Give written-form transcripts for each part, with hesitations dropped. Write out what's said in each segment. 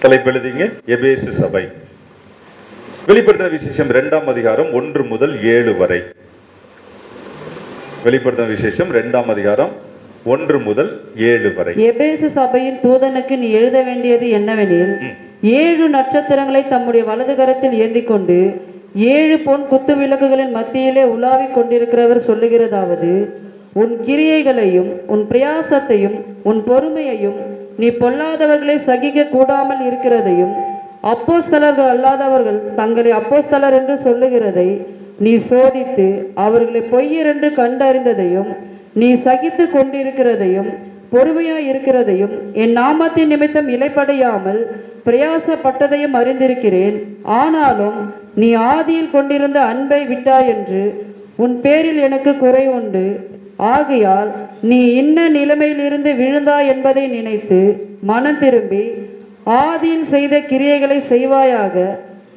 தலைப்பெழுதிங்க, எபேசு சபை. வெளிப்படுத்தின விசேஷம் 2ஆம் அதிகாரம் 1 முதல் 7 வரை. வெளிப்படுத்தின விசேஷம் 2ஆம் அதிகாரம் 1 முதல் 7 வரை. எபேசு சபையின் தூதனுக்கு நீ எழுத வேண்டியது என்னவெனில், 7 நட்சத்திரங்களை தம்முடைய வலது கரத்தில் ஏந்தி கொண்டு 7 பொன் குத்து விளக்குகளின் மத்தியிலே உலாவிக் கொண்டிருக்கிறவர் சொல்லுகிறதாவது, உன் கிரியைகளையும் உன் பிரயாசத்தையும் உன் பொறுமையையும் நீ பொல்லாதவர்களை சகிக்க கூடாமல் இருக்கிறதையும் அப்போஸ்தலர்கள் அல்லாதவர்கள் தங்களை அப்போஸ்தலர் என்று சொல்லுகிறதை நீ சோதித்து அவர்களை பொய்யர் என்று கண்டறிந்ததையும் நீ சகித்து கொண்டிருக்கிறதையும் பொறுமையாய் இருக்கிறதையும் என் நாமத்தின் நிமித்தம் இலைப்படையாமல் பிரயாசப்பட்டதையும் அறிந்திருக்கிறேன். ஆனாலும் நீ ஆதியில் கொண்டிருந்த அன்பை விட்டாய் என்று உன் பேரில் எனக்கு குறை உண்டு. ஆகையால் நீ இன்ன நிலைமையிலிருந்து விழுந்தாய் என்பதை நினைத்து மனம் திரும்பி ஆதியில் செய்த கிரியைகளை செய்வாயாக.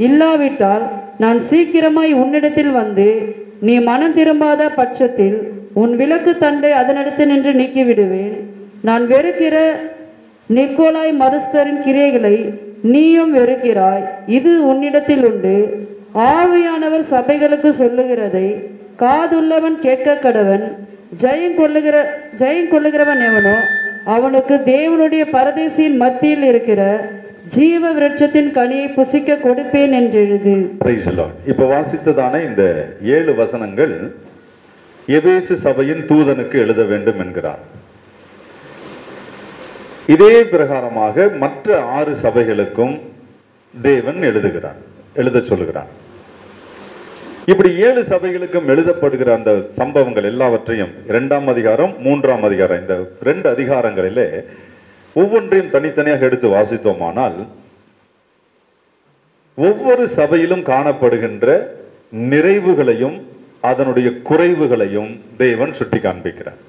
இல்லாவிட்டால் நான் சீக்கிரமாய் உன்னிடத்தில் வந்து நீ மனம் திரும்பாத பட்சத்தில் உன் விளக்கு தண்டை அதனிடத்தில் நின்று நீக்கிவிடுவேன். நான் வெறுக்கிற நிக்கோலாய் மதஸ்தரின் கிரியைகளை நீயும் வெறுக்கிறாய். இது உன்னிடத்தில் உண்டு. ஆவியானவர் சபைகளுக்கு சொல்லுகிறதை காதுள்ளவன் கேட்க கடவன். ஜெயம் கொள்ளுகிறவன் எவனோ அவனுக்கு தேவனுடைய பரதேசியின் மத்தியில் இருக்கிற ஜீவ விருட்சத்தின் கனியை புசிக்க கொடுப்பேன் என்று எழுது. இப்ப வாசித்ததான இந்த 7 வசனங்கள் எபேசு சபையின் தூதனுக்கு எழுத வேண்டும் என்கிறார். இதே பிரகாரமாக மற்ற 6 சபைகளுக்கும் தேவன் எழுத சொல்லுகிறார். இப்படி 7 சபைகளுக்கும் எழுதப்படுகிற அந்த சம்பவங்கள் எல்லாவற்றையும் 2ஆம் அதிகாரம் 3ஆம் அதிகாரம் இந்த 2 அதிகாரங்களிலே ஒவ்வொன்றையும் தனித்தனியாக எடுத்து வாசித்தோமானால் ஒவ்வொரு சபையிலும் காணப்படுகின்ற நிறைவுகளையும் அதனுடைய குறைவுகளையும் தேவன் சுட்டி காண்பிக்கிறார்.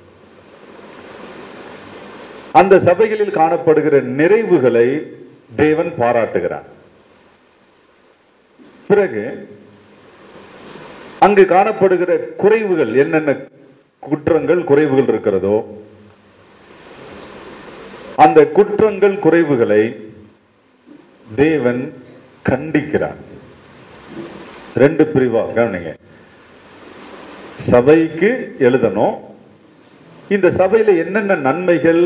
அந்த சபைகளில் காணப்படுகிற நிறைவுகளை தேவன் பாராட்டுகிறார். பிறகு அங்கு காணப்படுகிற குறைவுகள், என்னென்ன குற்றங்கள் குறைவுகள் இருக்கிறதோ அந்த குற்றங்கள் குறைவுகளை தேவன் கண்டிக்கிறார். 2 பிரிவா கவனிங்க. சபைக்கு எழுதணும், இந்த சபையில என்னென்ன நன்மைகள்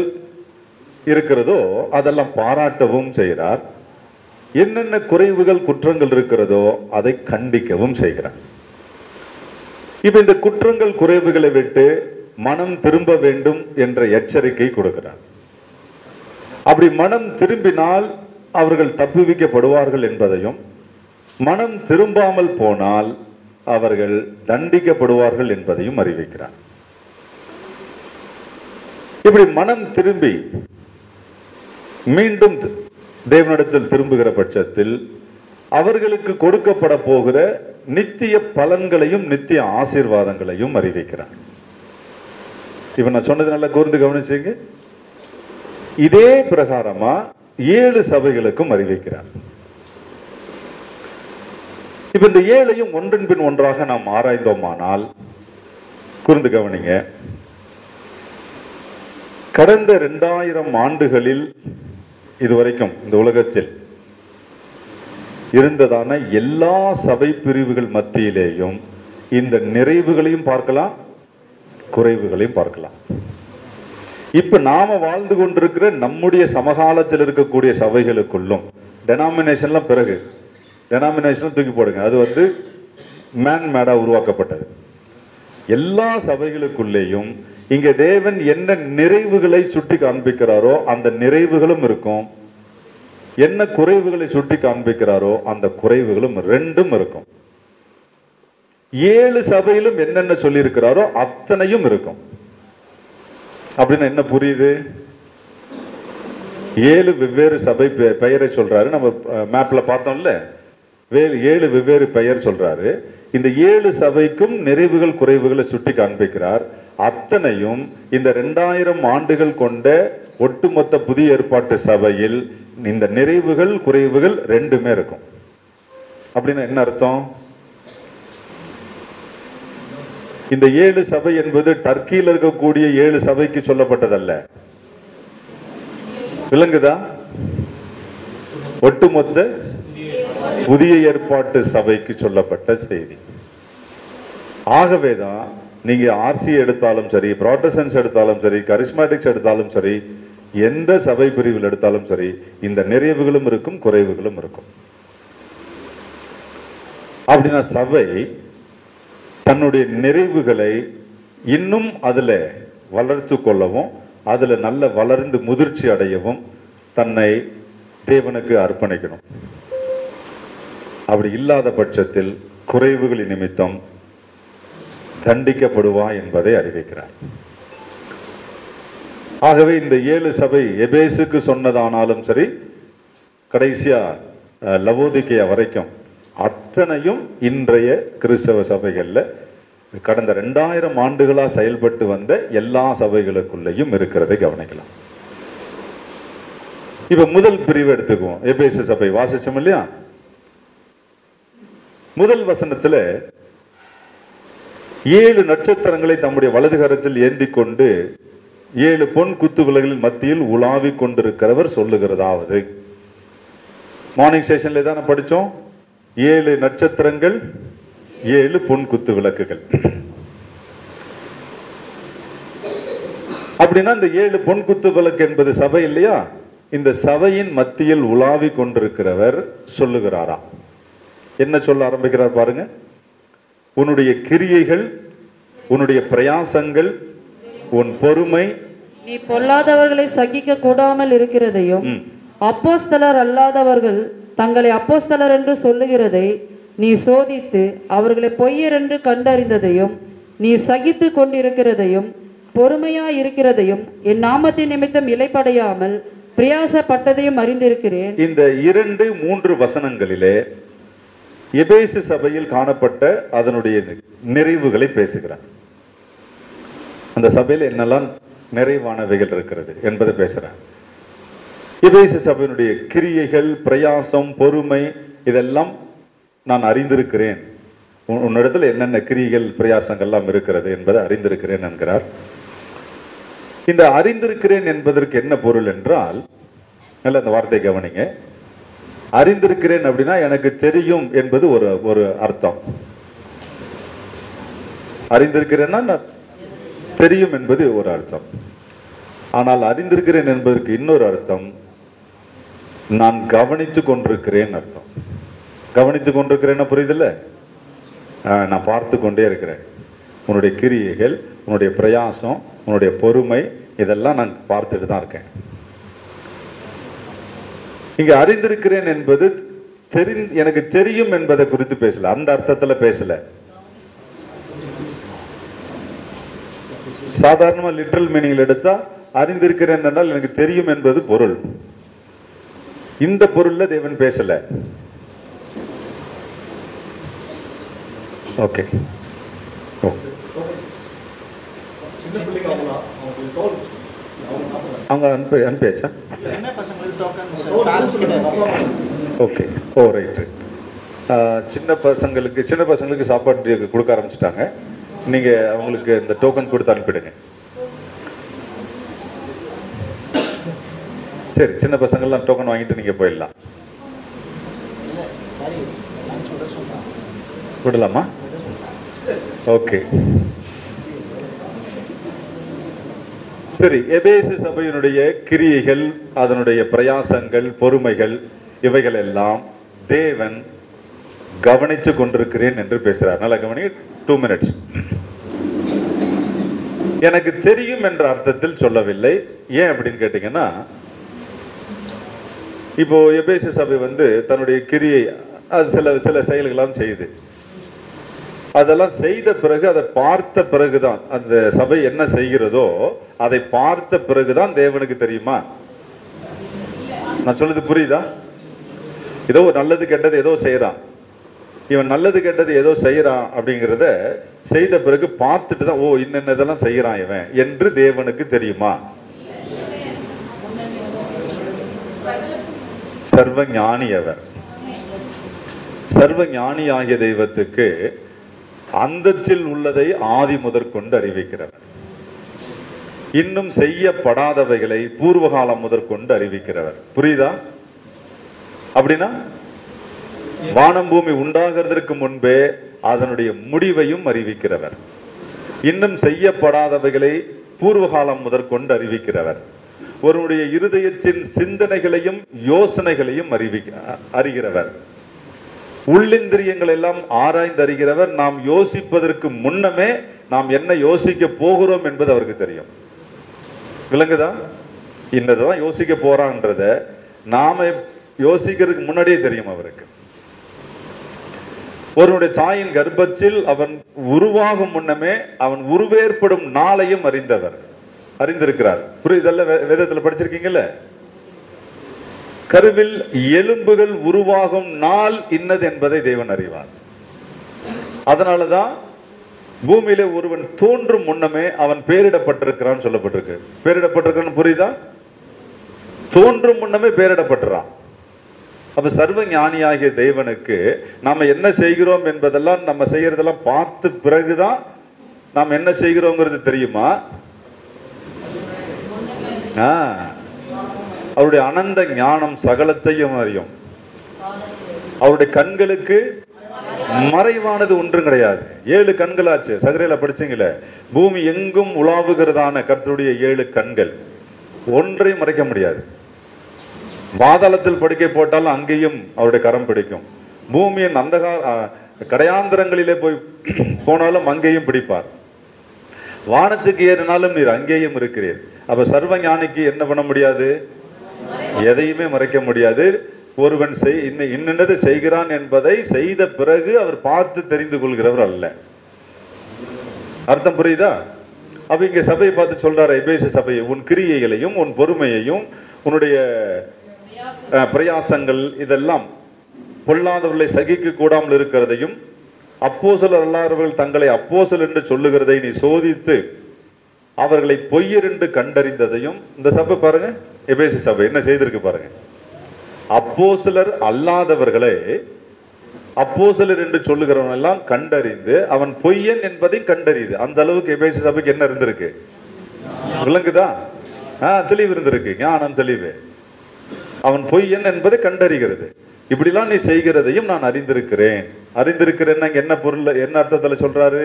இருக்கிறதோ அதெல்லாம் பாராட்டவும் செய்கிறார். என்னென்ன குறைவுகள் குற்றங்கள் இருக்கிறதோ அதை கண்டிக்கவும் செய்கிறார். இப்ப இந்த குற்றங்கள் குறைவுகளை விட்டு மனம் திரும்ப வேண்டும் என்ற எச்சரிக்கை கொடுக்கிறார். அப்படி மனம் திரும்பினால் அவர்கள் தப்புவிக்கப்படுவார்கள் என்பதையும், மனம் திரும்பாமல் போனால் அவர்கள் தண்டிக்கப்படுவார்கள் என்பதையும் அறிவிக்கிறார். இப்படி மனம் திரும்பி மீண்டும் தேவனிடத்தில் திரும்புகிற பட்சத்தில் அவர்களுக்கு கொடுக்கப்பட போகிற நித்திய பலன்களையும் நித்திய ஆசீர்வாதங்களையும் அறிவிக்கிறார். இப்ப நான் சொன்னது நல்லா கூர்ந்து கவனிச்சீங்க. இதே பிரகாரமா 7 சபைகளுக்கும் அறிவிக்கிறார். இப்ப இந்த 7ஐயும் ஒன்றின் பின் ஒன்றாக நாம் ஆராய்ந்தோமானால் கூர்ந்து கவனிங்க. கடந்த 2000 ஆண்டுகளில் இதுவரைக்கும் இந்த உலகத்தில் இருந்ததான எல்லா சபை பிரிவுகள் மத்தியிலேயும் இந்த நிறைவுகளையும் பார்க்கலாம், குறைவுகளையும் பார்க்கலாம். இப்ப நாம வாழ்ந்து கொண்டிருக்கிற நம்முடைய சமகாலத்தில் இருக்கக்கூடிய சபைகளுக்குள்ளும் டெனாமினேஷன்லாம் பிறகு டெனாமினேஷன் தூக்கி போடுங்க, அது மேன்மேடா உருவாக்கப்பட்டது. எல்லா சபைகளுக்குள்ளேயும் இங்க தேவன் என்ன நிறைவுகளை சுட்டி காண்பிக்கிறாரோ அந்த நிறைவுகளும் இருக்கும், என்ன குறைவுகளை சுட்டி காண்பிக்கிறாரோ அந்த குறைவுகளும் 2ம் இருக்கும். 7 சபையிலும் என்னென்ன சொல்லி இருக்கிறாரோ அத்தனையும் இருக்கும். அப்படின்னு என்ன புரியுது? 7 வெவ்வேறு சபை பெயரை சொல்றாரு. நம்ம மேப்ல பார்த்தோம்ல, 7 வெவ்வேறு பெயர் சொல்றாரு. இந்த 7 சபைக்கும் நிறைவுகள் குறைவுகளை சுட்டி காண்பிக்கிறார். அத்தனையும் இந்த 2000 ஆண்டுகள் கொண்ட ஒட்டுமொத்த புதிய ஏற்பாட்டு சபையில் இந்த நிறைவுகள் குறைவுகள் 2மே இருக்கும். அப்படின்னா என்ன அர்த்தம்? இந்த 7 சபை என்பது டர்க்கியில் இருக்கக்கூடிய 7 சபைக்கு சொல்லப்பட்டதல்ல. விளங்குதா? ஒட்டுமொத்த புதிய ஏற்பாட்டு சபைக்கு சொல்லப்பட்ட செய்தி. ஆகவேதான் நீங்க ஆர்சி எடுத்தாலும் சரி, புராட்டஸ்டன்ட்ஸ் எடுத்தாலும் சரி, கரிஸ்மேட்டிக்ஸ் எடுத்தாலும் சரி, எந்த சபை பிரிவில் எடுத்தாலும் சரி, இந்த நிறைவுகளும் இருக்கும், குறைவுகளும் இருக்கும். அப்படின்னா சபை தன்னுடைய நிறைவுகளை இன்னும் அதுல வளர்த்து கொள்ளவும், அதுல நல்ல வளர்ந்து முதிர்ச்சி அடையவும் தன்னை தேவனுக்கு அர்ப்பணிக்கணும். அப்படி இல்லாத பட்சத்தில் குறைவுகளின் நிமித்தம் தண்டிக்கப்படுவா என்பதை அறிவிக்கிறார். ஆகவே இந்த 7 சபை எபேசுக்கு சொன்னதானாலும் சரி, கடைசியா லவோதிக்கேயா வரைக்கும் அத்தனையும் இன்றைய கிறிஸ்தவ சபைகள்ல கடந்த 2000 ஆண்டுகளா செயல்பட்டு வந்த எல்லா சபைகளுக்குள்ளேயும் இருக்கிறதை கவனிக்கலாம். இப்ப முதல் பிரிவு எடுத்துக்குவோம். எபேசு சபை வாசிச்சோம் இல்லையா? முதல் வசனத்துல 7 நட்சத்திரங்களை தம்முடைய வலது கரத்தில் ஏந்தி கொண்டு 7 பொன் குத்து விளக்குகளின் மத்தியில் உலாவிக் கொண்டிருக்கிறவர் சொல்லுகிறதாவது. மார்னிங் செஷன்ல தானே படிச்சோம். 7 நட்சத்திரங்கள், 7 பொன் குத்து விளக்குகள். அப்படின்னா இந்த 7 பொன் குத்து விளக்கு என்பது சபை இல்லையா? இந்த சபையின் மத்தியில் உலாவிக் கொண்டிருக்கிறவர் சொல்லுகிறாரா? என்ன சொல்ல ஆரம்பிக்கிறார் பாருங்க. உன்னுடைய கிரியைகள், உன்னுடைய பிரயாசங்கள், உன் பொறுமை, நீ பொல்லாதவர்களை சகிக்க கூடாமல் இருக்கிறதையும், அப்போஸ்தலர் அல்லாதவர்கள் தங்களை அப்போஸ்தலர் என்று சொல்லுகிறதை நீ சோதித்து அவர்களை பொய்யர் என்று கண்டறிந்ததையும், நீ சகித்து கொண்டிருக்கிறதையும் பொறுமையாய் இருக்கிறதையும் என் நாமத்தின் நிமித்தம் இலைப்படையாமல் பிரயாசப்பட்டதையும் அறிந்திருக்கிறேன். இந்த 2-3 வசனங்களிலே எபேசு சபையில் காணப்பட்ட அதனுடைய நிறைவுகளை பேசுகிறார். அந்த சபையில் என்னெல்லாம் நிறைவானவைகள் இருக்கிறது என்பதை பேசுறார். எபேசு சபையினுடைய கிரியைகள், பிரயாசம், பொறுமை இதெல்லாம் நான் அறிந்திருக்கிறேன். உன்னிடத்தில் என்னென்ன கிரியைகள், பிரயாசங்கள்லாம் இருக்கிறது என்பதை அறிந்திருக்கிறேன் என்கிறார். இந்த அறிந்திருக்கிறேன் என்பதற்கு என்ன பொருள் என்றால், நல்ல அந்த வார்த்தை கவனிங்க. அறிந்திருக்கிறேன் அப்படின்னா எனக்கு தெரியும் என்பது ஒரு அர்த்தம். அறிந்திருக்கிறேன்னா தெரியும் என்பது ஒரு அர்த்தம். ஆனால் அறிந்திருக்கிறேன் என்பதற்கு இன்னொரு அர்த்தம், நான் கவனித்துக் கொண்டிருக்கிறேன் அர்த்தம். கவனித்துக் கொண்டிருக்கிறேன்னா புரியுதில்ல? நான் பார்த்து கொண்டே இருக்கிறேன். உன்னுடைய கிரியைகள், உன்னுடைய பிரயாசம், உன்னுடைய பொறுமை இதெல்லாம் நான் பார்த்துட்டு தான் இருக்கேன். இங்க அறிந்திருக்கிறேன் என்பது எனக்கு தெரியும் என்பதை குறித்து பேசல, அந்த அர்த்தத்துல பேசல. சாதாரணமா லிட்டரல் மீனிங்ல எடுத்தா அறிந்திருக்கிறேன் என்றால் எனக்கு தெரியும் என்பது பொருள். இந்த பொருள்ல தேவன் பேசல. ஓகே, அவங்க அனுப்பியாச்சா? ஓகே, ஓ ரைட்டு. சின்ன பசங்களுக்கு சாப்பாடு கொடுக்க ஆரம்பிச்சிட்டாங்க. நீங்க அவங்களுக்கு இந்த டோக்கன் கொடுத்து அனுப்பிடுங்க. சரி, சின்ன பசங்கள்லாம் டோக்கன் வாங்கிட்டு நீங்க போயிடலாம். விடலாமா? ஓகே, சரி. எபேசு சபையினுடைய கிரியைகள், அதனுடைய பிரயாசங்கள், பொறுமைகள் இவைகள் எல்லாம் தேவன் கவனித்து கொண்டிருக்கிறேன் என்று பேசுறார். நல்லா கவனி. 2 minutes. எனக்கு தெரியும் என்ற அர்த்தத்தில் சொல்லவில்லை. ஏன் அப்படின்னு கேட்டீங்கன்னா, இப்போ எபேசு சபை தன்னுடைய கிரியை அது சில செயல்களாம் செய்யுது. அதெல்லாம் செய்த பிறகு, அதை பார்த்த பிறகுதான், அந்த சபை என்ன செய்கிறதோ அதை பார்த்த பிறகுதான் தேவனுக்கு தெரியுமா? நான் சொல்றது புரியுதா? ஏதோ நல்லது கெட்டது ஏதோ செய்யறான், இவன் நல்லது கெட்டது ஏதோ செய்யறான் அப்படிங்கிறத செய்த பிறகு பார்த்துட்டு தான், ஓ இன்னென்ன இதெல்லாம் செய்யறான் இவன் என்று தேவனுக்கு தெரியுமா? சர்வ ஞானி அவர். சர்வ ஞானி ஆகிய தெய்வத்துக்கு அந்தத்தில் உள்ளதை ஆதி முதற்கொண்டு அறிவிக்கிறவர், இன்னும் செய்யப்படாதவைகளை பூர்வகாலம் முதற்கொண்டு அறிவிக்கிறவர். புரியுதா? அப்படின்னா வானம் பூமி உண்டாகிறதற்கு முன்பே அதனுடைய முடிவையும் அறிவிக்கிறவர். இன்னும் செய்யப்படாதவைகளை பூர்வகாலம் முதற்கொண்டு அறிவிக்கிறவர். ஒருவருடைய இருதயத்தின் சிந்தனைகளையும் யோசனைகளையும் அறிகிறவர். உள்ளிந்திரியங்கள் எல்லாம் ஆராய்ந்து அறிகிறவர். நாம் யோசிப்பதற்கு முன்னமே நாம் என்ன யோசிக்க போகிறோம் என்பது அவருக்கு தெரியும். விளங்குதா? இன்னதான் யோசிக்க போறான்றத நாம யோசிக்கிறதுக்கு முன்னாடியே தெரியும் அவருக்கு. ஒருவனுடைய தாயின் கர்ப்பத்தில் அவன் உருவாகும் முன்னமே அவன் உருவேற்படும் நாளையும் அறிந்திருக்கிறார். புரியுதல்ல? வேதத்தில் படிச்சிருக்கீங்கல்ல, கருவில் எலும்புகள் உருவாகும் நாள் இன்னது என்பதை தேவன் அறிவார். அதனாலதான் பூமியில ஒருவன் தோன்றும் முன்னமே அவன் பேரிடப்பட்டிருக்கிறான் சொல்லப்பட்டிருக்கு. பேரிடப்பட்டிருக்கான்னு புரியுதா? தோன்றும் முன்னமே பேரிடப்பட்டுறான். அப்ப சர்வ ஞானியாகிய தேவனுக்கு நாம என்ன செய்கிறோம் என்பதெல்லாம் நம்ம செய்யறதெல்லாம் பார்த்து பிறகுதான் நாம் என்ன செய்கிறோங்கிறது தெரியுமா? அவருடைய அனந்த ஞானம் சகலத்தையும் அறியும். அவருடைய கண்களுக்கு மறைவானது ஒன்றும் கிடையாது. 7 கண்களாச்சு. சகரையில படிச்சீங்களே, பூமி எங்கும் உலாவுகிறதான கர்த்தருடைய 7 கண்கள், ஒன்றையும் மறைக்க முடியாது. பாதாளத்தில் படுக்கை போட்டாலும் அங்கேயும் அவருடைய கரம் பிடிக்கும். பூமியின் அந்த கடையாந்திரங்களிலே போனாலும் அங்கேயும் பிடிப்பார். வானத்துக்கு ஏறினாலும் நீர் அங்கேயும் இருக்கிறீர். அப்ப சர்வ ஞானிக்கு என்ன பண்ண முடியாது? எதையுமே மறைக்க முடியாது. ஒருவன் இன்னது செய்கிறான் என்பதை செய்த பிறகு அவர் பார்த்து தெரிந்து கொள்கிறவர் அல்ல. அர்த்தம் புரியுதா? அப்ப இங்க சபையை பார்த்து சொல்றாரு, எபேசு சபையை, உன் கிரியைகளையும் உன் பொறுமையையும் உன்னுடைய பிரயாசங்கள் இதெல்லாம் பொல்லாதவர்களை சகிக்க கூடாமல் இருக்கிறதையும் அப்போஸ்தலர் அல்லாதவர்கள் தங்களை அப்போஸ்தலர் என்று சொல்லுகிறதை நீ சோதித்து அவர்களை பொய்யர் என்று கண்டறிந்ததையும். இந்த சபை பாருங்க, எபேசு சபை என்ன செய்திருக்கு பாருங்க. அப்போஸ்தலர் அல்லாதவர்களை அப்போஸ்தலர் என்று சொல்லுகிறவன் எல்லாம் கண்டறிந்து அவன் பொய்யன் என்பதை கண்டறியுது. அந்த அளவுக்கு எபேசு சபைக்கு என்ன இருந்திருக்கு? விளங்குதா? தெளிவு இருந்திருக்கு, ஞானம் தெளிவு. அவன் பொய்யன் என்பதை கண்டறிகிறது. இப்படிலாம் நீ செய்கிறதையும் நான் அறிந்திருக்கிறேன். அறிந்திருக்கிறேன் என்ன பொருள், என்ன அர்த்தத்துல சொல்றாரு?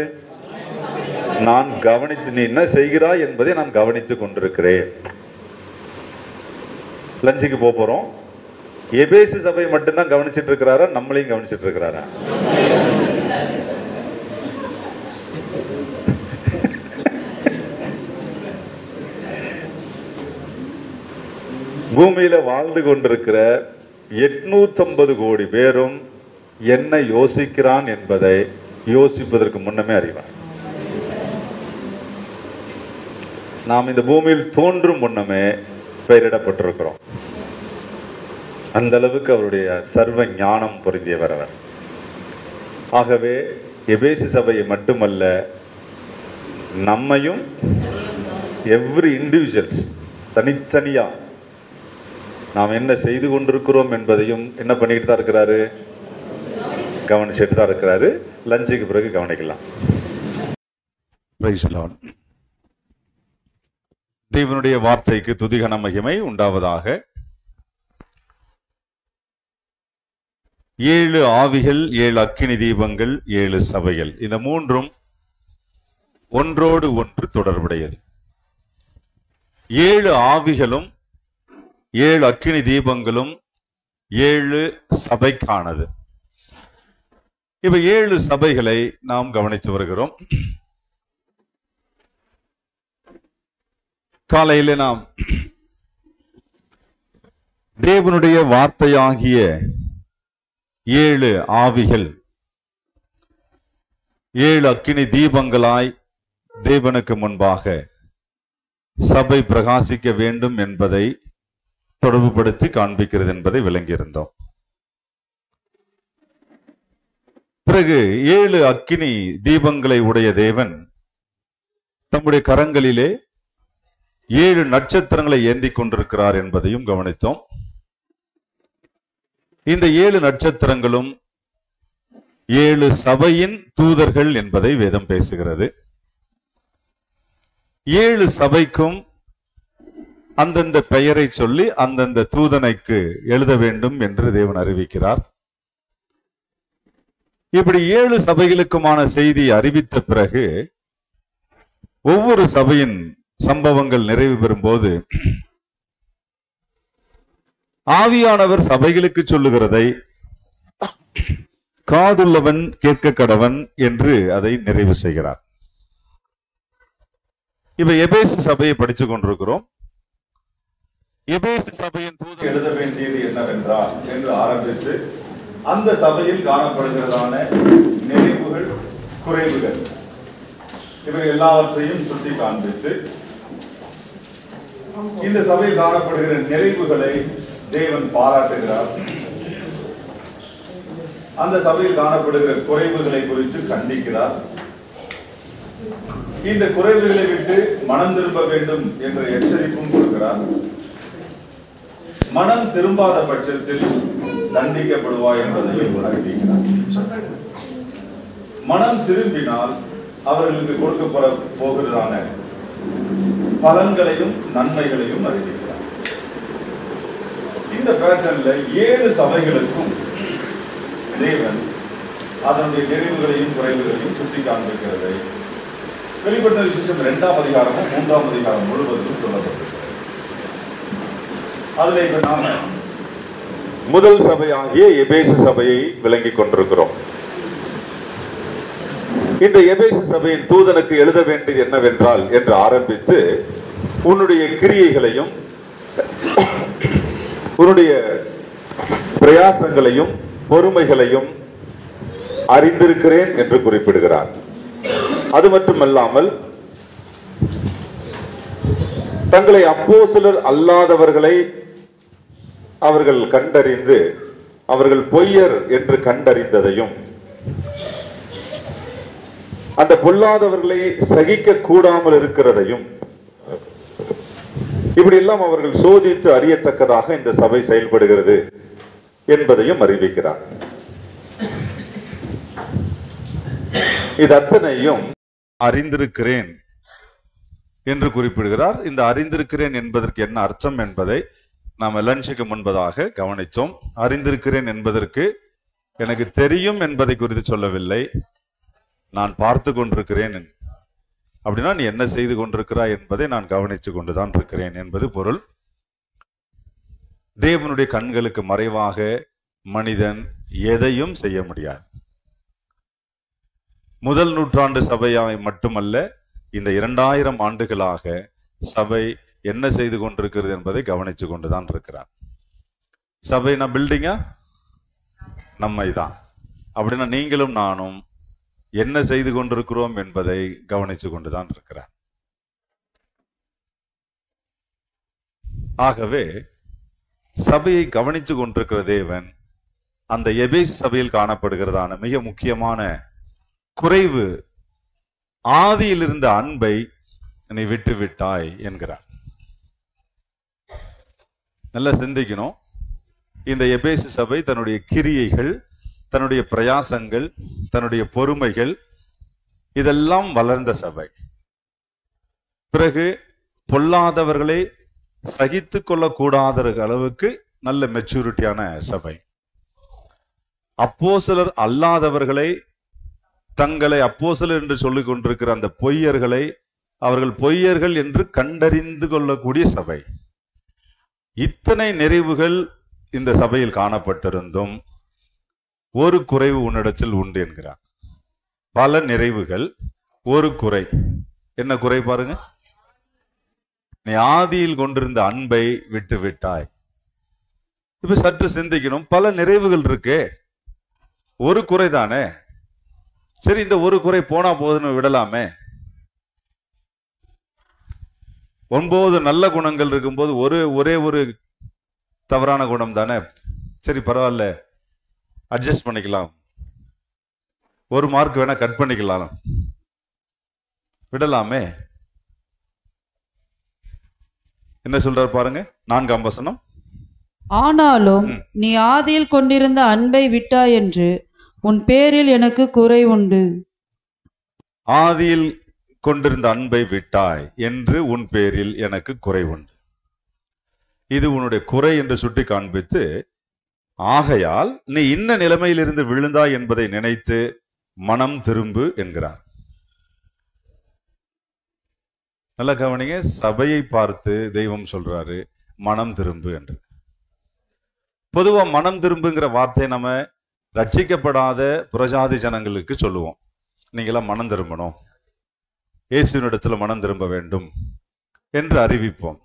நான் கவனிச்சு, நீ என்ன செய்கிறாய் என்பதை நான் கவனித்து கொண்டிருக்கிறேன். லஞ்சுக்கு போறோம். எபேசு சபை மட்டும்தான் கவனிச்சிட்டு இருக்கிறாரா? நம்மளையும் கவனிச்சிட்டு இருக்கிறாரா? பூமியில வாழ்ந்து கொண்டிருக்கிற 850 கோடி பேரும் என்ன யோசிக்கிறான் என்பதை யோசிப்பதற்கு முன்னமே அறிவார். நாம் இந்த பூமியில் தோன்றும் முன்னமே பெயரிடப்பட்டிருக்கிறோம். அந்த அளவுக்கு அவருடைய சர்வ ஞானம் பொருந்தியவர் அவர். ஆகவே எபேசு சபையை மட்டுமல்ல, நம்மையும் எவ்ரி இண்டிவிஜுவல்ஸ் தனித்தனியா நாம் என்ன செய்து கொண்டிருக்கிறோம் என்பதையும் என்ன பண்ணிட்டு தான் இருக்கிறாரு? கவனிச்சுட்டு தான் இருக்கிறாரு. லஞ்சுக்கு பிறகு கவனிக்கலாம். தேவனுடைய வார்த்தைக்கு துதிகன மகிமை உண்டாவதாக. 7 ஆவிகள், 7 அக்கினி தீபங்கள், 7 சபைகள், இந்த மூன்றும் ஒன்றோடு ஒன்று தொடர்புடையது. 7 ஆவிகளும் 7 அக்கினி தீபங்களும் 7 சபைக்கானது. இப்ப 7 சபைகளை நாம் கவனித்து வருகிறோம். காலையில நாம் தேவனுடைய வார்த்தையாகிய 7 ஆவிகள் 7 அக்கினி தீபங்களாய் தேவனுக்கு முன்பாக சபை பிரகாசிக்க வேண்டும் என்பதை தொடர்புபடுத்தி காண்பிக்கிறது என்பதை விளங்கியிருந்தோம். பிறகு 7 அக்கினி தீபங்களை உடைய தேவன் தம்முடைய கரங்களிலே 7 நட்சத்திரங்களை ஏந்தி கொண்டிருக்கிறார் என்பதையும் கவனித்தோம். இந்த 7 நட்சத்திரங்களும் 7 சபையின் தூதர்கள் என்பதை வேதம் பேசுகிறது. 7 சபைக்கும் அந்தந்த பெயரை சொல்லி அந்தந்த தூதனைக்கு எழுத வேண்டும் என்று தேவன் அறிவிக்கிறார். இப்படி 7 சபைகளுக்குமான செய்தி அறிவித்த பிறகு ஒவ்வொரு சபையின் சம்பவங்கள் நிறைவு பெறும்போது ஆவியானவர் சபைகளுக்கு சொல்லுகிறதை காதுள்ளவன் கேட்க கடவன் என்று அதை நிறைவு செய்கிறார். இப்ப எபேசு சபையை படித்துக் கொண்டிருக்கிறோம். எபேசு சபையின் தூதன் எழுத வேண்டியது என்னவென்றால் என்று ஆரம்பித்து அந்த சபையில் காணப்படுகிறதான நிறைவுகள் குறைவுகள் இவை எல்லாவற்றையும் சுட்டி காண்பித்து இந்த சபையில் காணப்படுகிற நிறைவுகளை தேவன் பாராட்டுகிறார். அந்த சபையில் காணப்படுகிற குறைவுகளை குறித்து கண்டிக்கிறார். இந்த குறைவுகளை விட்டு மனம் திரும்ப வேண்டும் என்ற எச்சரிப்பும் கொடுக்கிறார். மனம் திரும்பாத பட்சத்தில் தண்டிக்கப்படுவாய் என்பதையும் அறிவிக்கிறார். மனம் திரும்பினால் அவர்களுக்கு கொடுக்கப்பட போகிறதான பலன்களையும் நன்மைகளையும் அறிவிக்கிறார். இந்த பேட்டர்ன்ல 7 சபைகளுக்கும் தேவன் அதனுடைய நிறைவுகளையும் குறைவுகளையும் சுட்டி காண்பிக்கிறதை வெளிப்படுத்தின விசேஷம் 2ஆம் அதிகாரமும் 3ஆம் அதிகாரம் முழுவதும் சொல்லப்பட்டிருக்கிறது. அதுல இப்ப நாம முதல் சபையாகிய எபேசு சபையை விளங்கிக் கொண்டிருக்கிறோம். இந்த எபேசு சபையின் தூதனுக்கு எழுத வேண்டியது என்னவென்றால் என்று ஆரம்பித்து உன்னுடைய கிரியைகளையும் உன்னுடைய பிரயாசங்களையும் பொறுமைகளையும் அறிந்திருக்கிறேன் என்று குறிப்பிடுகிறார். அது மட்டுமல்லாமல் தங்களை அப்போஸ்தலர் அல்லாதவர்களை அவர்கள் கண்டறிந்து அவர்கள் பொய்யர் என்று கண்டறிந்ததையும் அந்த பொல்லாதவர்களை சகிக்க கூடாமல் இருக்கிறதையும் இப்படி எல்லாம் அவர்கள் சோதித்து அறியத்தக்கதாக இந்த சபை செயல்படுகிறது என்பதையும் அறிவிக்கிறார். இது அத்தனையும் அறிந்திருக்கிறேன் என்று குறிப்பிடுகிறார். இந்த அறிந்திருக்கிறேன் என்பதற்கு என்ன அர்த்தம் என்பதை நாம் லஞ்சுக்கு முன்பதாக கவனித்தோம். அறிந்திருக்கிறேன் என்பதற்கு எனக்கு தெரியும் என்பதை குறித்து சொல்லவில்லை, நான் பார்த்து கொண்டிருக்கிறேன். அப்படின்னா நீ என்ன செய்து கொண்டிருக்கிறாய் என்பதை நான் கவனித்து கொண்டுதான் இருக்கிறேன் என்பது பொருள். தேவனுடைய கண்களுக்கு மறைவாக மனிதன் எதையும் செய்ய முடியாது. முதல் நூற்றாண்டு சபையாய் மட்டுமல்ல, இந்த 2000 ஆண்டுகளாக சபை என்ன செய்து கொண்டிருக்கிறது என்பதை கவனித்து கொண்டுதான் இருக்கிறார். சபைனா பில்டிங்கா நம்மை தான். அப்படின்னா நீங்களும் நானும் என்ன செய்து கொண்டிருக்கிறோம் என்பதை கவனித்து கொண்டுதான் இருக்கிறார். ஆகவே சபையை கவனித்து கொண்டிருக்கிற தேவன் அந்த எபேசு சபையில் காணப்படுகிறதான மிக முக்கியமான குறைவு, ஆதியில் இருந்த அன்பை நீ விட்டு விட்டாய் என்கிறார். நல்லா சிந்திக்கணும். இந்த எபேசு சபை தன்னுடைய கிரியைகள், தன்னுடைய பிரயாசங்கள், தன்னுடைய பொறுமைகள் இதெல்லாம் வளர்ந்த சபை. பிறகு பொல்லாதவர்களை சகித்து கொள்ளக்கூடாத அளவுக்கு நல்ல மெச்சூரிட்டியான சபை. அப்போஸ்தலர் அல்லாதவர்களை, தங்களை அப்போஸ்தலர் என்று சொல்லிக் கொண்டிருக்கிற அந்த பொய்யர்களை அவர்கள் பொய்யர்கள் என்று கண்டறிந்து கொள்ளக்கூடிய சபை. இத்தனை நிறைவுகள் இந்த சபையில் காணப்பட்டிருந்தும் ஒரு குறைவு உன்னிடத்தில் உண்டு என்கிறார். பல நிறைவுகள், ஒரு குறை. என்ன குறை பாருங்க, நீ ஆதியில் கொண்டிருந்த அன்பை விட்டு விட்டாய். இப்ப சற்று சிந்திக்கணும். பல நிறைவுகள் இருக்கு, ஒரு குறை தானே. சரி, இந்த ஒரு குறை போனா போதுன்னு விடலாமே. 9 நல்ல குணங்கள் இருக்கும்போது ஒரே ஒரு தவறான குணம் தானே. சரி பரவாயில்ல, அட்ஜஸ்ட் பண்ணிக்கலாம், 1 மார்க் வேணா கட் பண்ணிக்கலாம், விடலாமே. என்ன சொல்றார் பாருங்க, 4ஆம் வசனம். ஆனாலும் நீ ஆதியில் கொண்டிருந்த அன்பை விட்டாய் என்று உன் பேரில் எனக்கு குறை உண்டு. ஆதியில் கொண்டிருந்த அன்பை விட்டாய் என்று உன் பேரில் எனக்கு குறை உண்டு. இது உன்னுடைய குறை என்று சுட்டி காண்பித்து, ஆகையால் நீ இன்ன நிலைமையிலிருந்து விழுந்தாய் என்பதை நினைத்து மனம் திரும்பு என்கிறார். நல்ல கவனிங்க, சபையை பார்த்து தெய்வம் சொல்றாரு மனம் திரும்பு என்று. பொதுவா மனம் திரும்புங்கிற வார்த்தையை நம்ம ரட்சிக்கப்படாத புறஜாதி ஜனங்களுக்கு சொல்லுவோம். நீங்களாம் மனம் திரும்பணும், இயேசுவினிடத்துல மனம் திரும்ப வேண்டும் என்று அறிவிப்போம்.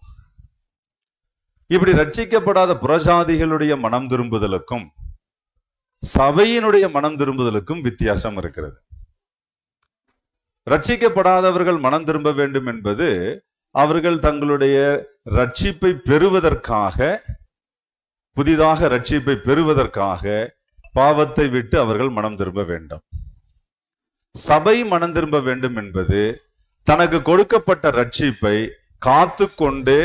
இப்படி ரட்சிக்கப்படாத புறஜாதிகளுடைய மனம் திரும்புதலுக்கும் சபையினுடைய மனம் திரும்புதலுக்கும் வித்தியாசம் இருக்கிறது. ரட்சிக்கப்படாதவர்கள் மனம் திரும்ப வேண்டும் என்பது அவர்கள் தங்களுடைய ரட்சிப்பை பெறுவதற்காக, புதிதாக ரட்சிப்பை பெறுவதற்காக பாவத்தை விட்டு அவர்கள் மனம் திரும்ப வேண்டும். சபை மனம் திரும்ப வேண்டும் என்பது தனக்கு கொடுக்கப்பட்ட ரட்சிப்பை காத்து கொண்டு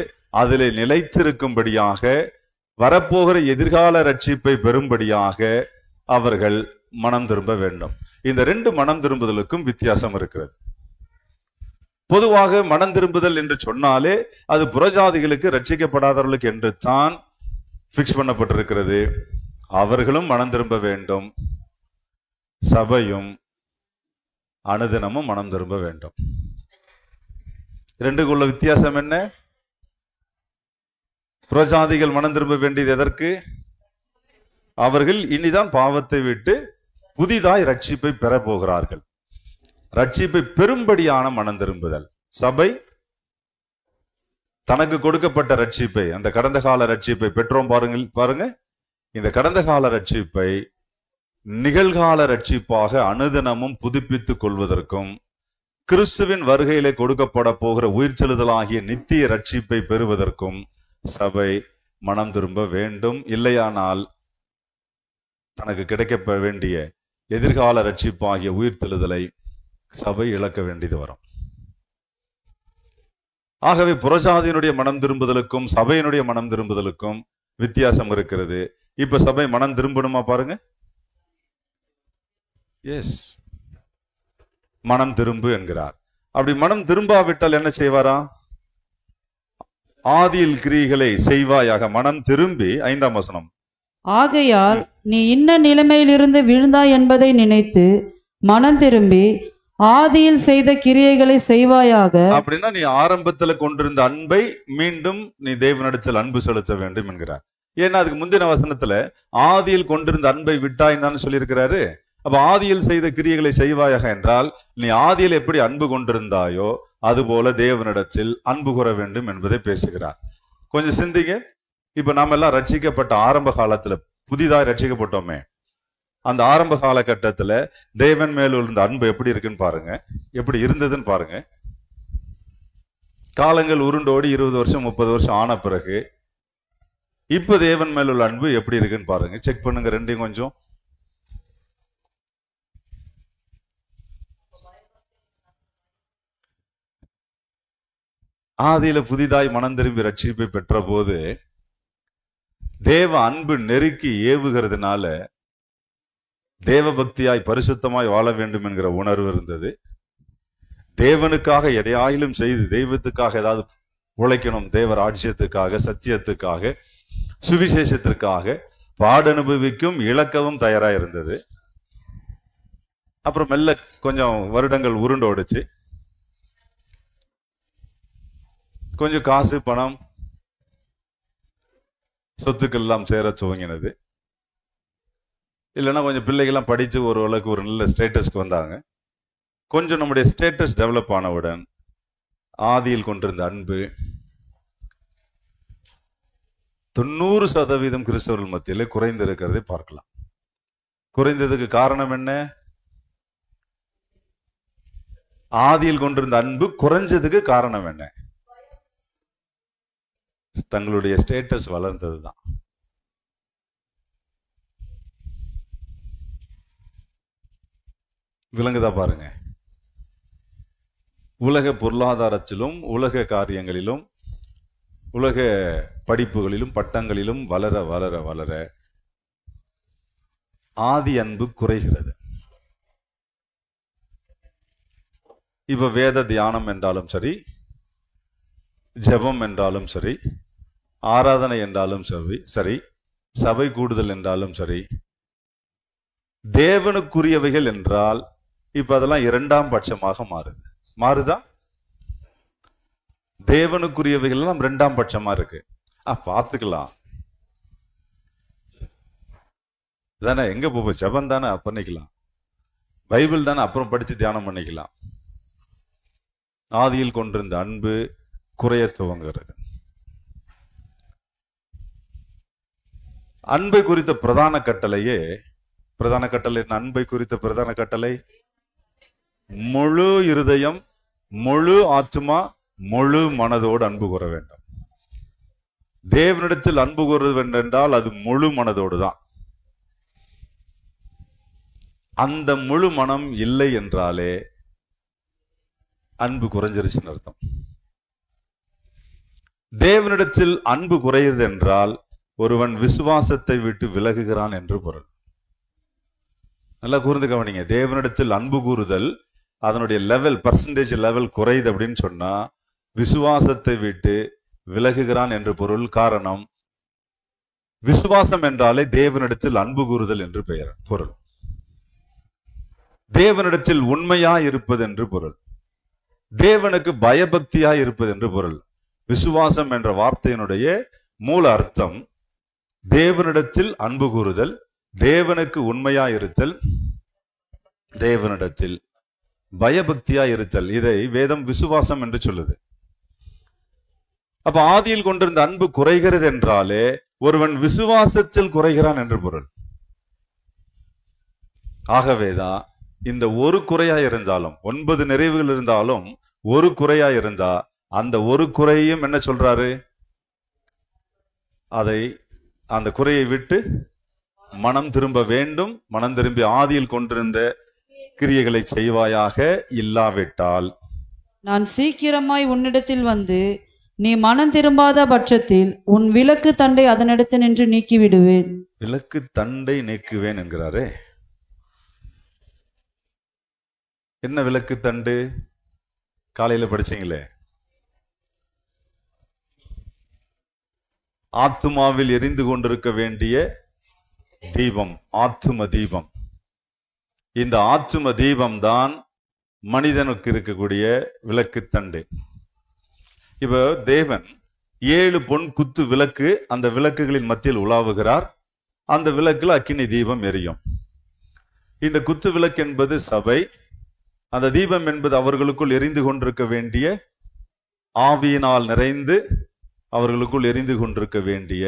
அதிலே நிலைத்திருக்கும்படியாக, வரப்போகிற எதிர்கால ரட்சிப்பை பெறும்படியாக அவர்கள் மனம் திரும்ப வேண்டும். இந்த ரெண்டு மனம் திரும்புதலுக்கும் வித்தியாசம் இருக்கிறது. பொதுவாக மனம் திரும்புதல் என்று சொன்னாலே அது புறஜாதிகளுக்கு, ரட்சிக்கப்படாதவர்களுக்கு என்று தான் பிக்ஸ் பண்ணப்பட்டிருக்கிறது. அவர்களும் மனம் திரும்ப வேண்டும், சபையும் அனுதினமும் மனம் திரும்ப வேண்டும். ரெண்டுக்குள்ள வித்தியாசம் என்ன? புறஜாதிகள் மனம் திரும்ப வேண்டியது எதற்கு? அவர்கள் இனிதான் பாவத்தை விட்டு புதிதாய் ரட்சிப்பை பெற போகிறார்கள். ரட்சிப்பை பெரும்படியான மனம் திரும்புதல். சபை தனக்கு கொடுக்கப்பட்ட ரட்சிப்பை, அந்த கடந்த கால ரட்சிப்பை பெற்றோம். பாருங்க, இந்த கடந்த கால ரட்சிப்பை நிகழ்கால ரட்சிப்பாக அனுதினமும் புதுப்பித்துக் கொள்வதற்கும், கிறிஸ்துவின் வருகையிலே கொடுக்கப்பட போகிற உயிர்ச்செழுதலாகிய நித்திய ரட்சிப்பை பெறுவதற்கும் சபை மனம் திரும்ப வேண்டும். இல்லையானால் தனக்கு கிடைக்க வேண்டிய எதிர்கால ரட்சிப்பாகிய உயிர்த்தெழுதலை சபை இழக்க வேண்டியது வரும். ஆகவே புறஜாதியினுடைய மனம் திரும்புதலுக்கும் சபையினுடைய மனம் திரும்புதலுக்கும் வித்தியாசம் இருக்கிறது. இப்ப சபை மனம் திரும்பணுமா பாருங்க. எஸ், மனம் திரும்பு என்கிறார். அப்படி மனம் திரும்பாவிட்டால் என்ன செய்வாரா? ஆதியில் கிரியைகளை செய்வாயாக. மனம் திரும்பி 5ஆம் வசனம், ஆகையால் நீ இன்ன நிலைமையிலிருந்து விழுந்தாய் என்பதை நினைத்து மனம் திரும்பி ஆதியில் செய்த கிரியைகளை செய்வாயாக. அப்படின்னா நீ ஆரம்பத்துல கொண்டிருந்த அன்பை மீண்டும் நீ தேவனிடத்தில் அன்பு செலுத்த வேண்டும் என்கிறார். ஏன்னா அதுக்கு முந்தின வசனத்துல ஆதியில் கொண்டிருந்த அன்பை விட்டாய்ன்னு சொல்லியிருக்கிறாரு. அப்ப ஆதியில் செய்த கிரியைகளை செய்வாயாக என்றால் நீ ஆதியில் எப்படி அன்பு கொண்டிருந்தாயோ அதுபோல தேவனிடத்தில் அன்பு கூற வேண்டும் என்பதை பேசுகிறார். கொஞ்சம் சிந்திங்க. இப்ப நாம எல்லாம் ரட்சிக்கப்பட்ட ஆரம்ப காலத்துல, புதிதாக ரட்சிக்கப்பட்டோமே, அந்த ஆரம்ப காலகட்டத்துல தேவன் மேல் இருந்த அன்பு எப்படி இருக்குன்னு பாருங்க, எப்படி இருந்ததுன்னு பாருங்க. காலங்கள் உருண்டோடி 20 வருஷம் 30 வருஷம் ஆன பிறகு இப்ப தேவன் மேல் உள்ள அன்பு எப்படி இருக்குன்னு பாருங்க. செக் பண்ணுங்க ரெண்டையும் கொஞ்சம். ஆதியில புதிதாய் மனம் திரும்பி ரட்சிப்பை பெற்ற போது தேவ அன்பு நெருக்கி ஏவுகிறதுனால தேவ பக்தியாய் பரிசுத்தமாய் வாழ வேண்டும் என்கிற உணர்வு இருந்தது. தேவனுக்காக எதையாயிலும் செய்து தெய்வத்துக்காக ஏதாவது உழைக்கணும், தேவ ராஜ்யத்துக்காக, சத்தியத்துக்காக, சுவிசேஷத்திற்காக பாட அனுபவிக்கும் இழக்கவும் தயாராக இருந்தது. அப்புறம் மெல்ல கொஞ்சம் வருடங்கள் உருண்டோடுச்சு. கொஞ்சம் காசு பணம் சொத்துக்கள் எல்லாம் சேர துவங்கினது. இல்லைன்னா கொஞ்சம் பிள்ளைகள்லாம் படித்து ஓரளவுக்கு ஒரு நல்ல ஸ்டேட்டஸ்க்கு வந்தாங்க. கொஞ்சம் நம்முடைய ஸ்டேட்டஸ் டெவலப் ஆனவுடன் ஆதியில் கொண்டிருந்த அன்பு 90% கிறிஸ்தவர்கள் மத்தியில் குறைந்திருக்கிறதை பார்க்கலாம். குறைந்ததுக்கு காரணம் என்ன? ஆதியில் கொண்டிருந்த அன்பு குறைஞ்சதுக்கு காரணம் என்ன? தங்களுடைய ஸ்டேட்டஸ் வளர்ந்ததுதான். விளங்குதா பாருங்க. உலக பொருளாதாரத்திலும் உலக காரியங்களிலும் உலக படிப்புகளிலும் பட்டங்களிலும் வளர வளர வளர ஆதி அன்பு குறைகிறது. இப்ப வேத தியானம் என்றாலும் சரி, ஜெபம் என்றாலும் சரி, ஆராதனை என்றாலும் சரி, சபை கூடுதல் என்றாலும் சரி, தேவனுக்குரியவைகள் என்றால் இப்ப அதெல்லாம் இரண்டாம் பட்சமாக மாறுதா? தேவனுக்குரியவைகள் எல்லாம் இரண்டாம் பட்சமா இருக்கு. பார்த்துக்கலாம் தானே, எங்க போவோம்? ஜபம் தானே பண்ணிக்கலாம், பைபிள் தானே அப்புறம் படிச்சு தியானம் பண்ணிக்கலாம். ஆதியில் கொண்டிருந்த அன்பு குறைய துவங்குகிறது. அன்பை குறித்த பிரதான கட்டளை அன்பை குறித்த பிரதான கட்டளை முழு இருதயம், முழு ஆத்துமா, முழு மனதோடு அன்பு கூற வேண்டும். தேவனிடத்தில் அன்பு கூறுவது என்றால் அது முழு மனதோடு தான். அந்த முழு மனம் இல்லை என்றாலே அன்பு குறைஞ்சிருச்சுன்னு அர்த்தம். தேவனிடத்தில் அன்பு குறையுது என்றால் ஒருவன் விசுவாசத்தை விட்டு விலகுகிறான் என்று பொருள். நல்லா கூர்ந்து கவனிங்க. தேவனிடத்தில் அன்பு கூறுதல் அதனுடைய லெவல், பர்சன்டேஜ் லெவல் குறையுது அப்படின்னு சொன்னா விசுவாசத்தை விட்டு விலகுகிறான் என்று பொருள். காரணம், விசுவாசம் என்றாலே தேவனிடத்தில் அன்பு கூறுதல் என்று பொருள். தேவனிடத்தில் உண்மையா இருப்பது என்று பொருள். தேவனுக்கு பயபக்தியா இருப்பது என்று பொருள். விசுவாசம் என்ற வார்த்தையினுடைய மூல அர்த்தம் தேவனிடத்தில் அன்பு கூறுதல், தேவனுக்கு உண்மையா இருத்தல், தேவனிடத்தில் பயபக்தியா இருத்தல். இதை வேதம் விசுவாசம் என்று சொல்லுது. அப்ப ஆதியில் கொண்டிருந்த அன்பு குறைகிறது என்றாலே ஒருவன் விசுவாசத்தில் குறைகிறான் என்று பொருள். ஆகவேதான் இந்த ஒரு குறையா இருந்தாலும், 9 நிறைவுகள் இருந்தாலும் ஒரு குறையா இருந்தா அந்த ஒரு குறையும் என்ன சொல்றாரு? அந்த குறையை விட்டு மனம் திரும்ப வேண்டும். மனம் திரும்பி ஆதியில் கொண்டிருந்த கிரியைகளை செய்வாயாக, இல்லாவிட்டால் நான் சீக்கிரமாய் உன்னிடத்தில் வந்து நீ மனம் திரும்பாத பட்சத்தில் உன் விளக்கு தண்டை அதனிடத்து நின்று நீக்கி விடுவேன். விளக்கு தண்டை நீக்குவேன் என்கிறாரே. என்ன விளக்கு தண்டு? காலையில படிச்சீங்களே, ஆத்துமாவில் எரிந்து கொண்டிருக்க வேண்டிய தீபம், ஆத்தும தீபம். இந்த ஆத்தும தீபம் தான் மனிதனுக்கு இருக்கக்கூடிய விளக்கு தண்டு. இப்ப தேவன் 7 பொன் குத்து விளக்கு அந்த விளக்குகளின் மத்தியில் உலாவுகிறார். அந்த விளக்குல அக்கினி தீபம் எரியும். இந்த குத்து விளக்கு என்பது சபை. அந்த தீபம் என்பது அவர்களுக்குள் எரிந்து கொண்டிருக்க வேண்டிய, ஆவியினால் நிறைந்து அவர்களுக்குள் எரிந்து கொண்டிருக்க வேண்டிய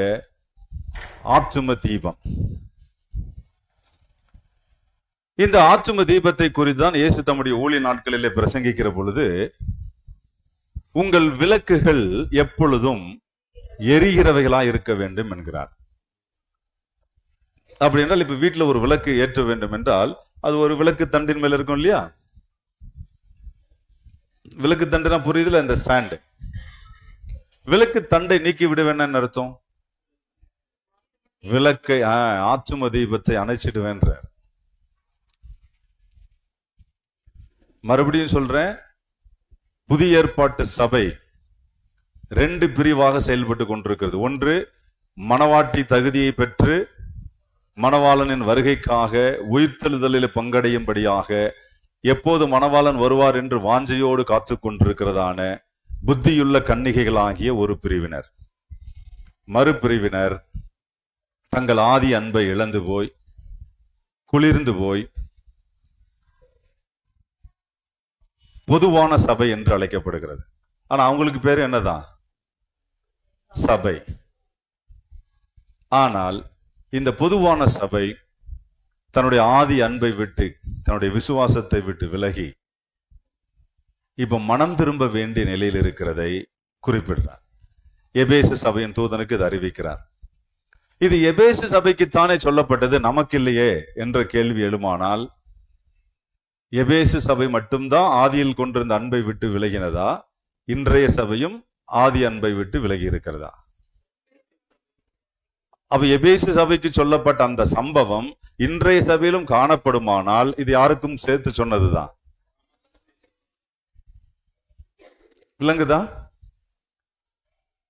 ஆத்தும தீபம். இந்த ஆத்தும தீபத்தை குறித்துதான் இயேசு தம்முடைய ஊழிய நாட்களிலே பிரசங்கிக்கிற பொழுது, உங்கள் விளக்குகள் எப்பொழுதும் எரிகிறவைகளா இருக்க வேண்டும் என்கிறார். அப்படி என்றால் இப்ப வீட்டுல ஒரு விளக்கு ஏற்ற வேண்டும் என்றால் அது ஒரு விளக்கு தண்டின் மேல இருக்கும் இல்லையா? விளக்கு தண்டுனா புரியுதுல, இந்த ஸ்டாண்டு. விளக்கு தண்டை நீக்கி விடுவேன்னு அர்த்தம். விளக்கை ஆத்தும தீபத்தை அணைச்சிடுவேன்ற. மறுபடியும் சொல்றேன், புதிய ஏற்பாட்டு சபை 2 பிரிவாக செயல்பட்டு கொண்டிருக்கிறது. ஒன்று, மணவாட்டி தகுதியை பெற்று மணவாளனின் வருகைக்காக உயிர்த்தெழுதலில் பங்கடையும்படியாக எப்போது மணவாளன் வருவார் என்று வாஞ்சையோடு காத்து கொண்டிருக்கிறதான புத்தியுள்ள கன்னிகைகளாகிய ஒரு பிரிவினர். மறுபிரிவினர் தங்கள் ஆதி அன்பை இழந்து போய், குளிர்ந்து போய், பொதுவான சபை என்று அழைக்கப்படுகிறது. ஆனா அவங்களுக்கு பேரு என்னதான்? சபை. ஆனால் இந்த பொதுவான சபை தன்னுடைய ஆதி அன்பை விட்டு, தன்னுடைய விசுவாசத்தை விட்டு விலகி இப்ப மனம் திரும்ப வேண்டிய நிலையில் இருக்கிறதை குறிப்பிடுறார். எபேசு சபையின் தூதனுக்கு இது அறிவிக்கிறார். இது எபேசு சபைக்குத்தானே சொல்லப்பட்டது, நமக்கு இல்லையே என்ற கேள்வி எழுமானால், எபேசு சபை மட்டும்தான் ஆதியில் கொண்டிருந்த அன்பை விட்டு விலகினதா? இன்றைய சபையும் ஆதி அன்பை விட்டு விலகி இருக்கிறதா? அப்ப எபேசு சபைக்கு சொல்லப்பட்ட அந்த சம்பவம் இன்றைய சபையிலும் காணப்படுமானால் இது யாருக்கும் சேர்த்து சொன்னதுதான். விளங்குதா?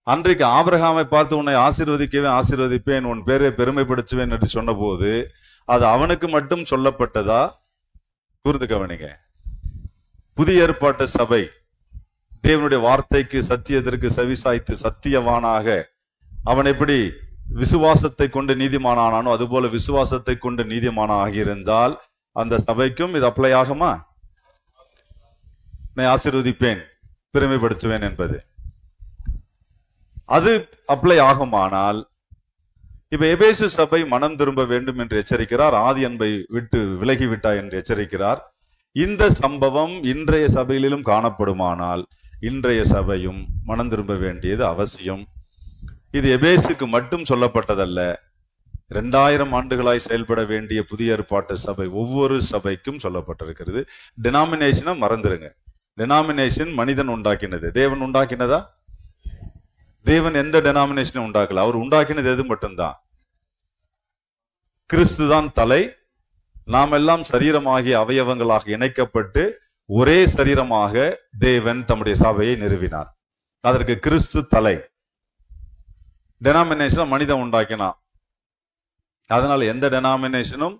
அன்றைக்கு ஆபிரகாமை பார்த்து உன்னை ஆசீர்வதிப்பேன், உன் பேரை பெருமைப்படுத்துவேன் என்று சொன்ன போது அது அவனுக்கு மட்டும் சொல்லப்பட்டதா? கூர்ந்து கவனிங்க. புதிய ஏற்பாட்டு சபை தேவனுடைய வார்த்தைக்கு சத்தியத்திற்கு செவிசாய்த்து சத்தியவானாக அவன் எப்படி விசுவாசத்தை கொண்டு நீதிமானானோ அதுபோல விசுவாசத்தை கொண்டு நீதிமானாக இருந்தால் அந்த சபைக்கும் இது அப்ளை ஆகுமா? நான் ஆசீர்வதிப்பேன், பெருமைப்படுத்துவேன் என்பது அது அப்ளை ஆகுமானால், இப்ப எபேசு சபை மனம் திரும்ப வேண்டும் என்று எச்சரிக்கிறார், ஆதி அன்பை விட்டு விலகிவிட்டாய் என்று எச்சரிக்கிறார். இந்த சம்பவம் இன்றைய சபையிலும் காணப்படுமானால் இன்றைய சபையும் மனம் திரும்ப வேண்டியது அவசியம். இது எபேசுக்கு மட்டும் சொல்லப்பட்டதல்ல, 2000 ஆண்டுகளாய் செயல்பட வேண்டிய புதிய ஏற்பாட்டு சபை ஒவ்வொரு சபைக்கும் சொல்லப்பட்டிருக்கிறது. டினாமினேஷனை மறந்துருங்க. டினாமினேஷன் மனிதன் உண்டாக்கினது, தேவன் உண்டாக்கினதா? தேவன் எந்த டெனாமினேஷனை உண்டாக்கல, அவர் உண்டாக்கினது எது மட்டும்தான்? கிறிஸ்து தான் தலை, நாம் எல்லாம் சரீரமாகிய அவயவங்களாக இணைக்கப்பட்டு ஒரே சரீரமாக தேவன் தம்முடைய சபையை நிறுவினார். அதற்கு கிறிஸ்து தலை. டெனாமினேஷன் மனிதன் உண்டாக்கினான். அதனால எந்த டெனாமினேஷனும்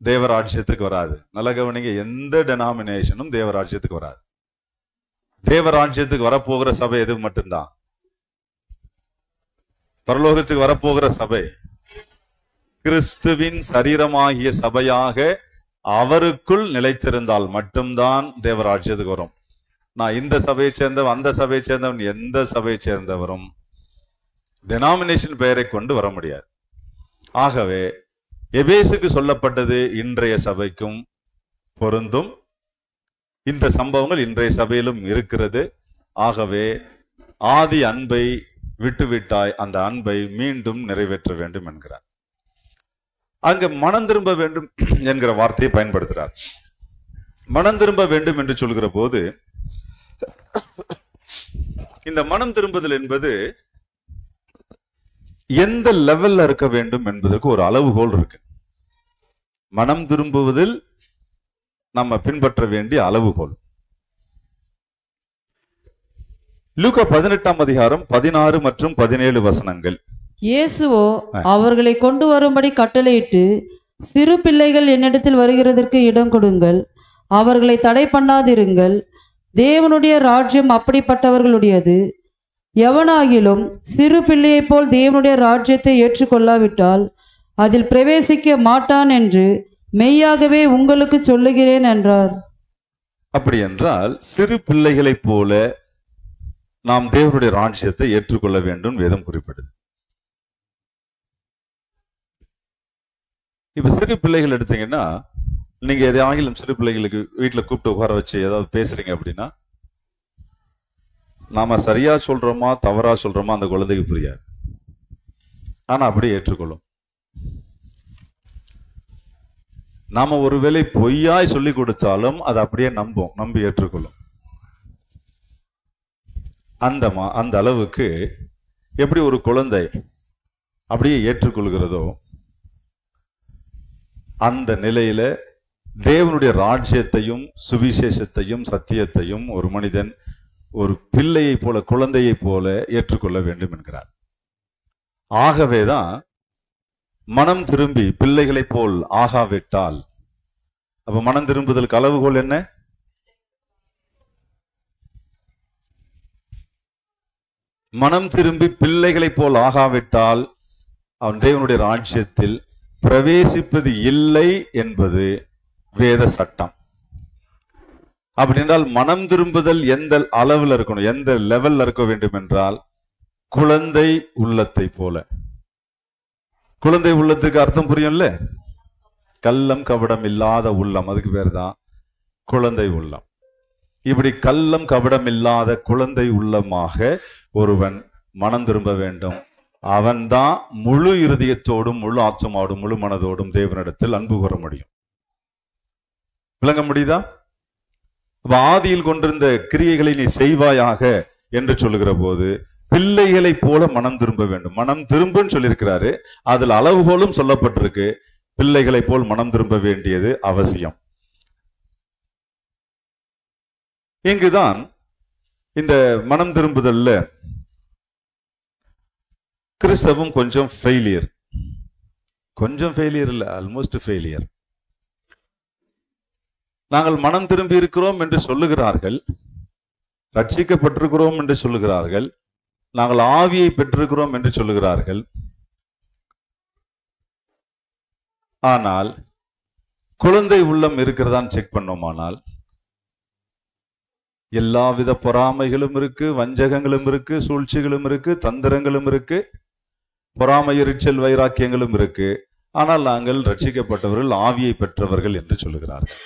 தேவராட்சியத்துக்கு வராது. நல்ல கவனிங்க, எந்த டெனாமினேஷனும் தேவராட்சியத்துக்கு வராது. தேவராட்சியத்துக்கு வரப்போகிற சபை எது மட்டும்தான்? பரலோகத்துக்கு வரப்போகிற சபை கிறிஸ்துவின் சரீரமாகிய சபையாக அவருக்குள் நிலைத்திருந்தால் மட்டும்தான் தேவராட்சியத்துக்கு வரும். நான் இந்த சபையை சேர்ந்தவன், அந்த சபையை சேர்ந்தவன், எந்த சபையை சேர்ந்தவரும் டெனாமினேஷன் பெயரை கொண்டு வர முடியாது. ஆகவே எபேசுக்கு சொல்லப்பட்டது இன்றைய சபைக்கும் பொருந்தும். இந்த சம்பவங்கள் இன்றைய சபையிலும் இருக்கிறது. ஆகவே ஆதி அன்பை விட்டுவிட்டாய், அந்த அன்பை மீண்டும் நிறைவேற்ற வேண்டும் என்கிறார். அங்க மனம் திரும்ப வேண்டும் என்கிற வார்த்தையை பயன்படுத்துகிறார். மனம் திரும்ப வேண்டும் என்று சொல்கிற போது இந்த மனம் திரும்புதல் என்பது எந்த லெவல்ல இருக்க வேண்டும் என்பதற்கு ஒரு அளவுகோல் இருக்கு. மனம் திரும்புவதில் நம்ம பின்பற்ற வேண்டிய அளவுகோல். லூக்கா 18ஆம் அதிகாரம் 16 மற்றும் 17 வசனங்கள். இயேசுவோ அவர்களை கொண்டு வரும்படி கட்டளையிட்டு, சிறு பிள்ளைகள் என்னிடத்தில் வருகிறதற்கு இடம் கொடுங்கள், அவர்களை தடை பண்ணாதிருங்கள், தேவனுடைய ராஜ்யம் அப்படிப்பட்டவர்களுடையது. எவனாகிலும் சிறு பிள்ளையைப் போல் தேவனுடைய ராஜ்யத்தை ஏற்றுக்கொள்ளாவிட்டால் அதில் பிரவேசிக்க மாட்டான் என்று மெய்யாகவே உங்களுக்கு சொல்லுகிறேன் என்றார். அப்படி என்றால் சிறு பிள்ளைகளைப் போல நாம் தேவனுடைய ராஜ்யத்தை ஏற்றுக்கொள்ள வேண்டும் வேதம் குறிப்பிடுது. இப்ப சிறு பிள்ளைகள் எடுத்தீங்கன்னா, நீங்க எதையாகிலும் சிறு பிள்ளைகளுக்கு வீட்டுல கூப்பிட்டு உட்கார வச்சு ஏதாவது பேசுறீங்க அப்படின்னா, நாம சரியா சொல்றோமா தவறா சொல்றோமா அந்த குழந்தைக்கு புரியாது. ஆனா அப்படியே ஏற்றுக்கொள்ளும். நாம ஒருவேளை பொய்யாய் சொல்லி கொடுத்தாலும் அதை அப்படியே நம்பி ஏற்றுக்கொள்ளும். அந்த அளவுக்கு எப்படி ஒரு குழந்தை அப்படியே ஏற்றுக்கொள்கிறதோ அந்த நிலையில தேவனுடைய ராஜ்யத்தையும் சுவிசேஷத்தையும் சத்தியத்தையும் ஒரு மனிதன் ஒரு பிள்ளையை போல குழந்தையை போல ஏற்றுக்கொள்ள வேண்டும் என்கிறார். ஆகவேதான் மனம் திரும்பி பிள்ளைகளை போல் ஆகாவிட்டால், அப்ப மனம் திரும்புதலுக்கு அளவுகோல் என்ன? மனம் திரும்பி பிள்ளைகளை போல் ஆகாவிட்டால் அவன் தேவனுடைய ராஜ்யத்தில் பிரவேசிப்பது இல்லை என்பது வேத சட்டம். அப்படி என்றால் மனம் திரும்புதல் எந்த அளவில் இருக்கணும், எந்த லெவல்ல இருக்க வேண்டும் என்றால் குழந்தை உள்ளத்தை போல. குழந்தை உள்ளத்துக்கு அர்த்தம் புரியும்ல, கள்ளம் கபடம் இல்லாத உள்ளம், அதுக்கு பேர் தான் குழந்தை உள்ளம். இப்படி கள்ளம் கபடம் இல்லாத குழந்தை உள்ளமாக ஒருவன் மனம் திரும்ப வேண்டும். அவன்தான் முழு இருதயத்தோடும் முழு ஆத்மாவோடும் முழு மனதோடும் தேவனிடத்தில் அன்பு கூற முடியும். விளங்க முடியுதா? ஆதியில் கொண்டிருந்த கிரியைகளை நீ செய்வாயாக என்று சொல்லுகிற போது பிள்ளைகளை போல மனம் திரும்ப வேண்டும். மனம் திரும்புன்னு சொல்லியிருக்கிறாரு, அதில் அளவுகோலும் சொல்லப்பட்டிருக்கு. பிள்ளைகளை போல் மனம் திரும்ப வேண்டியது அவசியம். இங்குதான் இந்த மனம் திரும்புதல்ல கிறிஸ்தவம் கொஞ்சம் ஃபெயிலியர், கொஞ்சம் ஃபெயிலியர் இல்லை, ஆல்மோஸ்ட் ஃபெயிலியர். நாங்கள் மனம் திரும்பி இருக்கிறோம் என்று சொல்லுகிறார்கள், ரட்சிக்கப்பட்டிருக்கிறோம் என்று சொல்லுகிறார்கள், நாங்கள் ஆவியை பெற்றிருக்கிறோம் என்று சொல்லுகிறார்கள். ஆனால் குழந்தை உள்ளம் இருக்கிறதான் செக் பண்ணோமானால் எல்லாவித பொறாமைகளும் இருக்கு, வஞ்சகங்களும் இருக்கு, சூழ்ச்சிகளும் இருக்கு, தந்திரங்களும் இருக்கு, பொறாமை, எரிச்சல், வைராக்கியங்களும் இருக்கு. ஆனால் நாங்கள் ரட்சிக்கப்பட்டவர்கள், ஆவியை பெற்றவர்கள் என்று சொல்லுகிறார்கள்.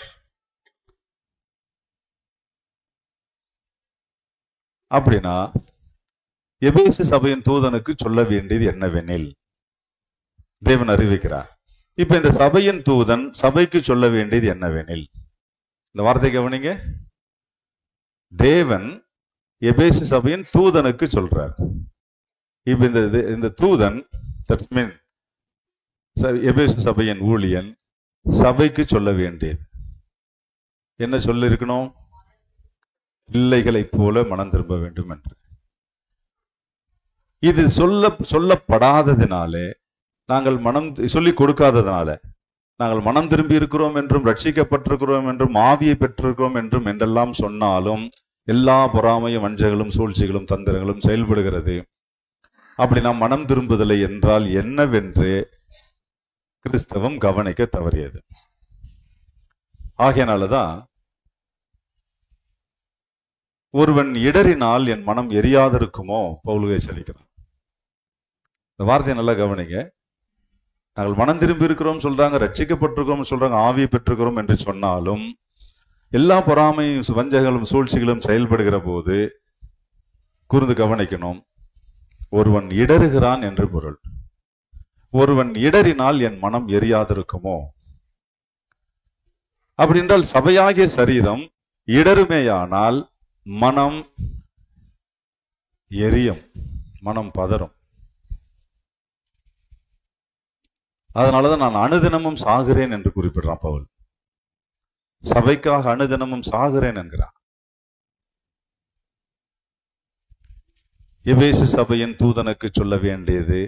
அப்படின்னா எபேசு சபையின் தூதனுக்கு சொல்ல வேண்டியது என்னவெனில் தேவன் அறிவிக்கிறார். இப்ப இந்த சபையின் தூதன் சபைக்கு சொல்ல வேண்டியது என்னவெனில், இந்த வார்த்தை கவனிங்க, தேவன் எபேசு சபையின் தூதனுக்கு சொல்றார். இப்ப இந்த தூதன் எபேசு சபையின் ஊழியன் சபைக்கு சொல்ல வேண்டியது என்ன சொல்ல இருக்கணும்? பிள்ளைகளைப் போல மனம் திரும்ப வேண்டும் என்று. இது சொல்லப்படாததினாலே, நாங்கள் மனம் சொல்லிக் கொடுக்காததுனால, நாங்கள் மனம் திரும்பி இருக்கிறோம் என்றும் ரட்சிக்கப்பட்டிருக்கிறோம் என்றும் ஆவியை பெற்றிருக்கிறோம் என்றும் என்றெல்லாம் சொன்னாலும் எல்லா பொறாமையும், வஞ்சங்களும், சூழ்ச்சிகளும், தந்திரங்களும் செயல்படுகிறது. அப்படி நாம் மனம் திரும்புதலை என்றால் என்னவென்று கிறிஸ்தவம் கவனிக்க தவறியது. ஆகையினாலதான் ஒருவன் இடறினால் என் மனம் எரியாதிருக்குமோ பவுல் எச்சரிக்கிறான். இந்த வார்த்தையை நல்லா கவனிங்க. நாங்கள் மனம் திரும்பி இருக்கிறோம் சொல்றாங்க, ரட்சிக்கப்பட்டிருக்கிறோம் சொல்றாங்க, ஆவியை பெற்றிருக்கிறோம் என்று சொன்னாலும் எல்லா பொறாமையும், வஞ்சகங்களும், சூழ்ச்சிகளும் செயல்படுகிற போது கூர்ந்து கவனிக்கணும். ஒருவன் இடறுகிறான் என்று பொருள். ஒருவன் இடறினால் என் மனம் எரியாதிருக்குமோ? அப்படி என்றால் சபையாகிய சரீரம் இடருமேயானால் மனம் எரியும், மனம் பதறும். அதனாலதான் நான் அனுதினமும் சாகிறேன் என்று குறிப்பிடுறான் பவுல். சபைக்காக அனுதினமும் சாகிறேன் என்கிறான். எபேசு சபையின் தூதனுக்கு சொல்ல வேண்டியது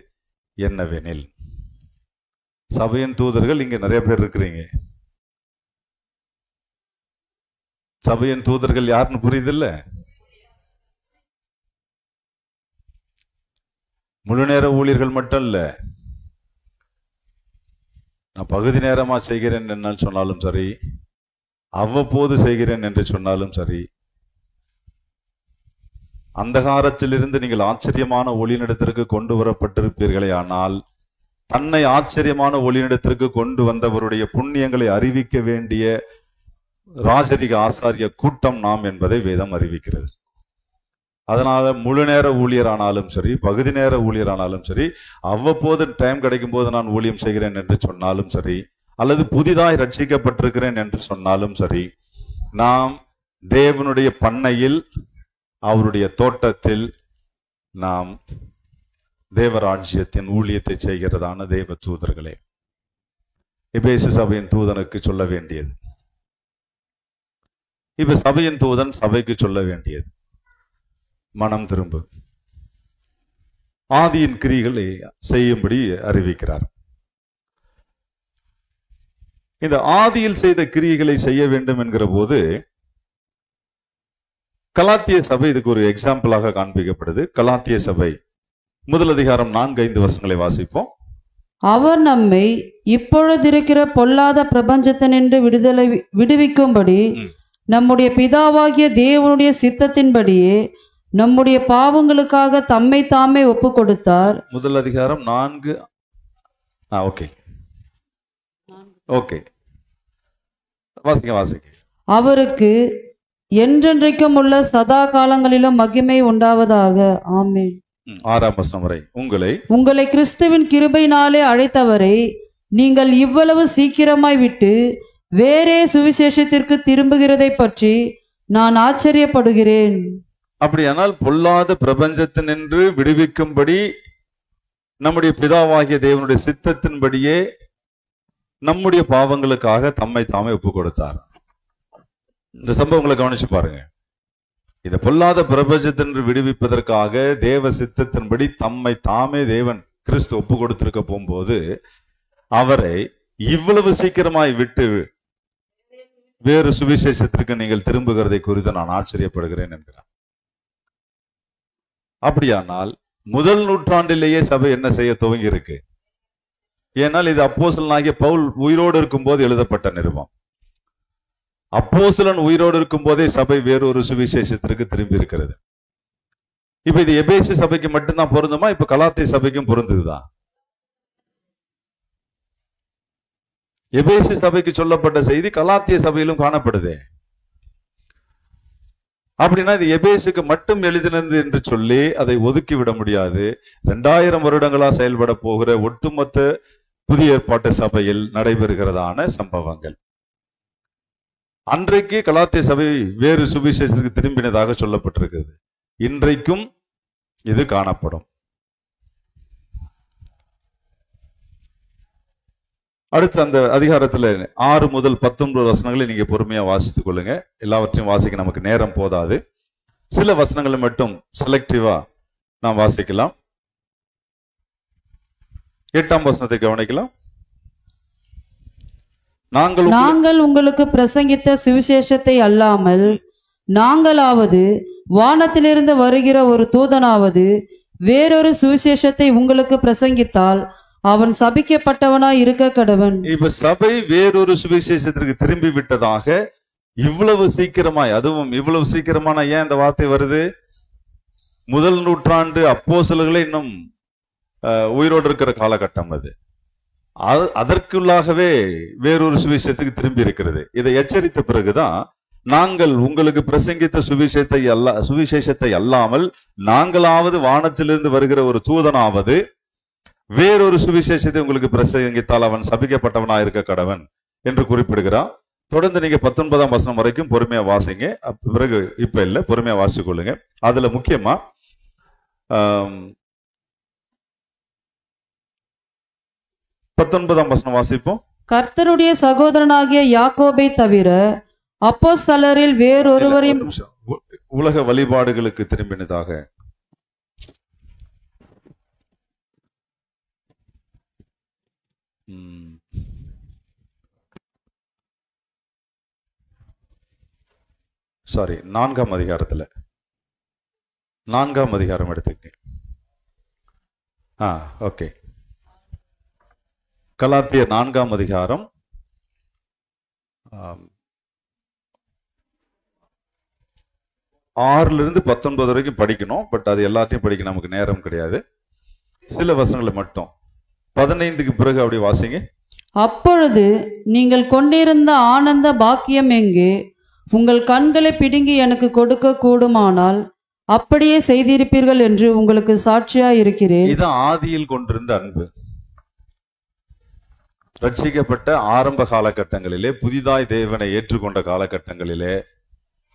என்னவெனில், சபையின் தூதர்கள் இங்க நிறைய பேர் இருக்கிறீங்க. சபையின் தூதர்கள் யாருன்னு புரியுதில்ல? முழு நேர ஊழியர்கள் மட்டும் இல்ல, நான் பகுதி நேரமா செய்கிறேன் என்ன சொன்னாலும் சரி, அவ்வப்போது செய்கிறேன் என்று சொன்னாலும் சரி, அந்தகாரத்திலிருந்து நீங்கள் ஆச்சரியமான ஒளியினிடத்திற்கு கொண்டு வரப்பட்டிருப்பீர்களே, ஆனால் தன்னை ஆச்சரியமான ஒளியினிடத்திற்கு கொண்டு வந்தவருடைய புண்ணியங்களை அறிவிக்க வேண்டிய ராஜரிக ஆசாரிய கூட்டம் நாம் என்பதை வேதம் அறிவிக்கிறது. அதனால முழு நேர ஊழியரானாலும் சரி, பகுதி நேர ஊழியரானாலும் சரி, அவ்வப்போது டைம் கிடைக்கும் போது நான் ஊழியம் செய்கிறேன் என்று சொன்னாலும் சரி, அல்லது புதிதாய் ரட்சிக்கப்பட்டிருக்கிறேன் என்று சொன்னாலும் சரி, நாம் தேவனுடைய பண்ணையில், அவருடைய தோட்டத்தில் நாம் தேவராஜ்யத்தின் ஊழியத்தை செய்கிறதான தேவ தூதர்களே. எபேசு சபையின் தூதனுக்கு சொல்ல வேண்டியது, இப்ப சபையின் தூதன் சபைக்கு சொல்ல வேண்டியது மனம் திரும்பு, ஆதியின் கிரிகளை செய்யும்படி அறிவிக்கிறார். இந்த ஆதியில் செய்த கிரியைகளை செய்ய வேண்டும் என்கிற போது கலாத்திய சபை இதுக்கு ஒரு எக்ஸாம்பிளாக காண்பிக்கப்படுது. கலாத்திய சபை 1 அதிகாரம் 4-5 வசனங்களை வாசிப்போம். அவர் நம்மை இப்பொழுதிருக்கிற பொல்லாத பிரபஞ்சத்தினின்று விடுவிக்கும்படி நம்முடைய பிதாவாகிய தேவனுடைய சித்தத்தின்படியே நம்முடைய பாவங்களுக்காக தம்மை தாமே ஒப்பு கொடுத்தார். 1 அதிகாரம் 4. ஓகே, வாசிக்க. அவருக்கு என்றென்றைக்கும் உள்ள சதா காலங்களிலும் மகிமை உண்டாவதாக. ஆமென். 6ஆம் வசனம் வரை. உங்களை கிறிஸ்துவின் கிருபையினாலே அழைத்தவரை நீங்கள் இவ்வளவு சீக்கிரமாய் விட்டு வேறே சுவிசேஷத்திற்கு திரும்புகிறதை பற்றி நான் ஆச்சரியப்படுகிறேன். அப்படியானால் பொல்லாத பிரபஞ்சத்தினின்று விடுவிக்கும்படி நம்முடைய பிதாவாகிய தேவனுடைய சித்தத்தின்படியே நம்முடைய பாவங்களுக்காக தம்மை தாமே ஒப்பு கொடுத்தார். இந்த சம்பவங்களை கவனிச்சு பாருங்க. இதை பொல்லாத பிரபஞ்சத்தின்று விடுவிப்பதற்காக தேவ சித்தத்தின்படி தம்மை தாமே தேவன் கிறிஸ்து ஒப்பு கொடுத்திருக்க போகும்போது அவரை இவ்வளவு சீக்கிரமாய் விட்டு வேறு சுவிசேஷத்திற்கு நீங்கள் திரும்புகிறதை குறித்து நான் ஆச்சரியப்படுகிறேன் என்கிறார். அப்படியானால் முதல் நூற்றாண்டிலேயே சபை என்ன செய்ய துவங்கி இருக்கு? ஏனால் இது அப்போஸ்தலனாகிய பவுல் உயிரோடு இருக்கும் போது எழுதப்பட்ட நிருபம். அப்போஸ்தலன் உயிரோடு இருக்கும் போதே சபை வேறொரு சுவிசேஷத்திற்கு திரும்பி இருக்கிறது. இப்ப இது எபேசு சபைக்கு மட்டும்தான் பொருந்துமா? இப்ப கலாத்திய சபைக்கும் பொருந்துதா? எபேசு சபைக்கு சொல்லப்பட்ட செய்தி கலாத்திய சபையிலும் காணப்படுதே. அப்படின்னா இது எபேசுக்கு மட்டும் எழுதினது என்று சொல்லி அதை ஒதுக்கி விட முடியாது. 2000 வருடங்களா செயல்பட போகிற ஒட்டுமொத்த புதிய ஏற்பாட்டு சபையில் நடைபெறுகிறதான சம்பவங்கள். அன்றைக்கு கலாத்திய சபை வேறு சுவிசேஷத்திற்கு திரும்பினதாக சொல்லப்பட்டிருக்கிறது. இன்றைக்கும் இது காணப்படும். அடுத்து அந்த அதிகாரத்துல 6 முதல் 19 வசனங்களை நீங்க பொறுமையா வாசித்துக் கொள்ளுங்க. எல்லாவற்றையும் வாசிக்க நமக்கு நேரம் போதாது. சில வசனங்களை மட்டும் செலக்டிவா நாம் வாசிக்கலாம். 8ஆம் வசனத்தை கவனிக்கலாம். நாங்கள் உங்களுக்கு பிரசங்கித்த சுவிசேஷத்தை அல்லாமல் நாங்களாவது வானத்திலிருந்து வருகிற ஒரு தூதனாவது வேறொரு சுவிசேஷத்தை உங்களுக்கு பிரசங்கித்தால் அவன் சபிக்கப்பட்டவனாய் இருக்க கடவன். இப்ப சபை வேறொரு சுவிசேஷத்திற்கு திரும்பி விட்டதாக இவ்வளவு சீக்கிரமாய், அதுவும் இவ்வளவு சீக்கிரமான ஏன் இந்த வார்த்தை வருது? முதல் நூற்றாண்டு அப்போஸ்தலர்களே இன்னும் உயிரோடு இருக்கிற காலகட்டம் அது. அதற்குள்ளாகவே வேறொரு சுவிசேஷத்துக்கு திரும்பி இருக்கிறது. இதை எச்சரித்த பிறகுதான் நாங்கள் உங்களுக்கு பிரசங்கித்த சுவிசேஷத்தை அல்லாமல் நாங்களாவது வானத்திலிருந்து வருகிற ஒரு தூதனாவது வேறொரு சுவிசேஷத்தை உங்களுக்கு பிரசங்கித்தால் அவன் சபிக்கப்பட்டவனாக இருக்க கடவன் என்று குறிப்பிடுகிறான். தொடர்ந்து நீங்க 19ஆம் வசனம் வரைக்கும் பொறுமையா வாசிங்க. பிறகு இப்ப இல்ல, பொறுமையா வாசிச்சு கொள்ளுங்க. அதுல முக்கியமா 19ஆம் வசனம் வாசிப்போம். கர்த்தருடைய சகோதரனாகிய யாக்கோபை தவிர அப்போஸ்தலரில் வேறொருவரையும் உலக வழிபாடுகளுக்கு திரும்பினதாக சாரி 4ஆம் அதிகாரத்துல 4ஆம் அதிகாரம் எடுத்துக்க. ஓகே, கலாத்தியர் 4ஆம் அதிகாரம் 6 to 19 வரைக்கும் படிக்கணும். பட் அது எல்லாத்தையும் படிக்க நமக்கு நேரம் கிடையாது. சில வசனங்களை மட்டும் 15க்கு பிறகு அப்படி வாசிங்க. அப்பொழுது நீங்கள் கொண்டிருந்த ஆனந்த பாக்கியம் எங்கே? உங்கள் கண்களை பிடுங்கி எனக்கு கொடுக்க கூடுமானால் அப்படியே செய்திருப்பீர்கள் என்று உங்களுக்கு சாட்சியா இருக்கிறேன். இது ஆதியில் கொண்டிருந்த அன்பு. ரட்சிக்கப்பட்ட ஆரம்ப காலகட்டங்களிலே, புதிதாய் தேவனை ஏற்றுக்கொண்ட காலகட்டங்களிலே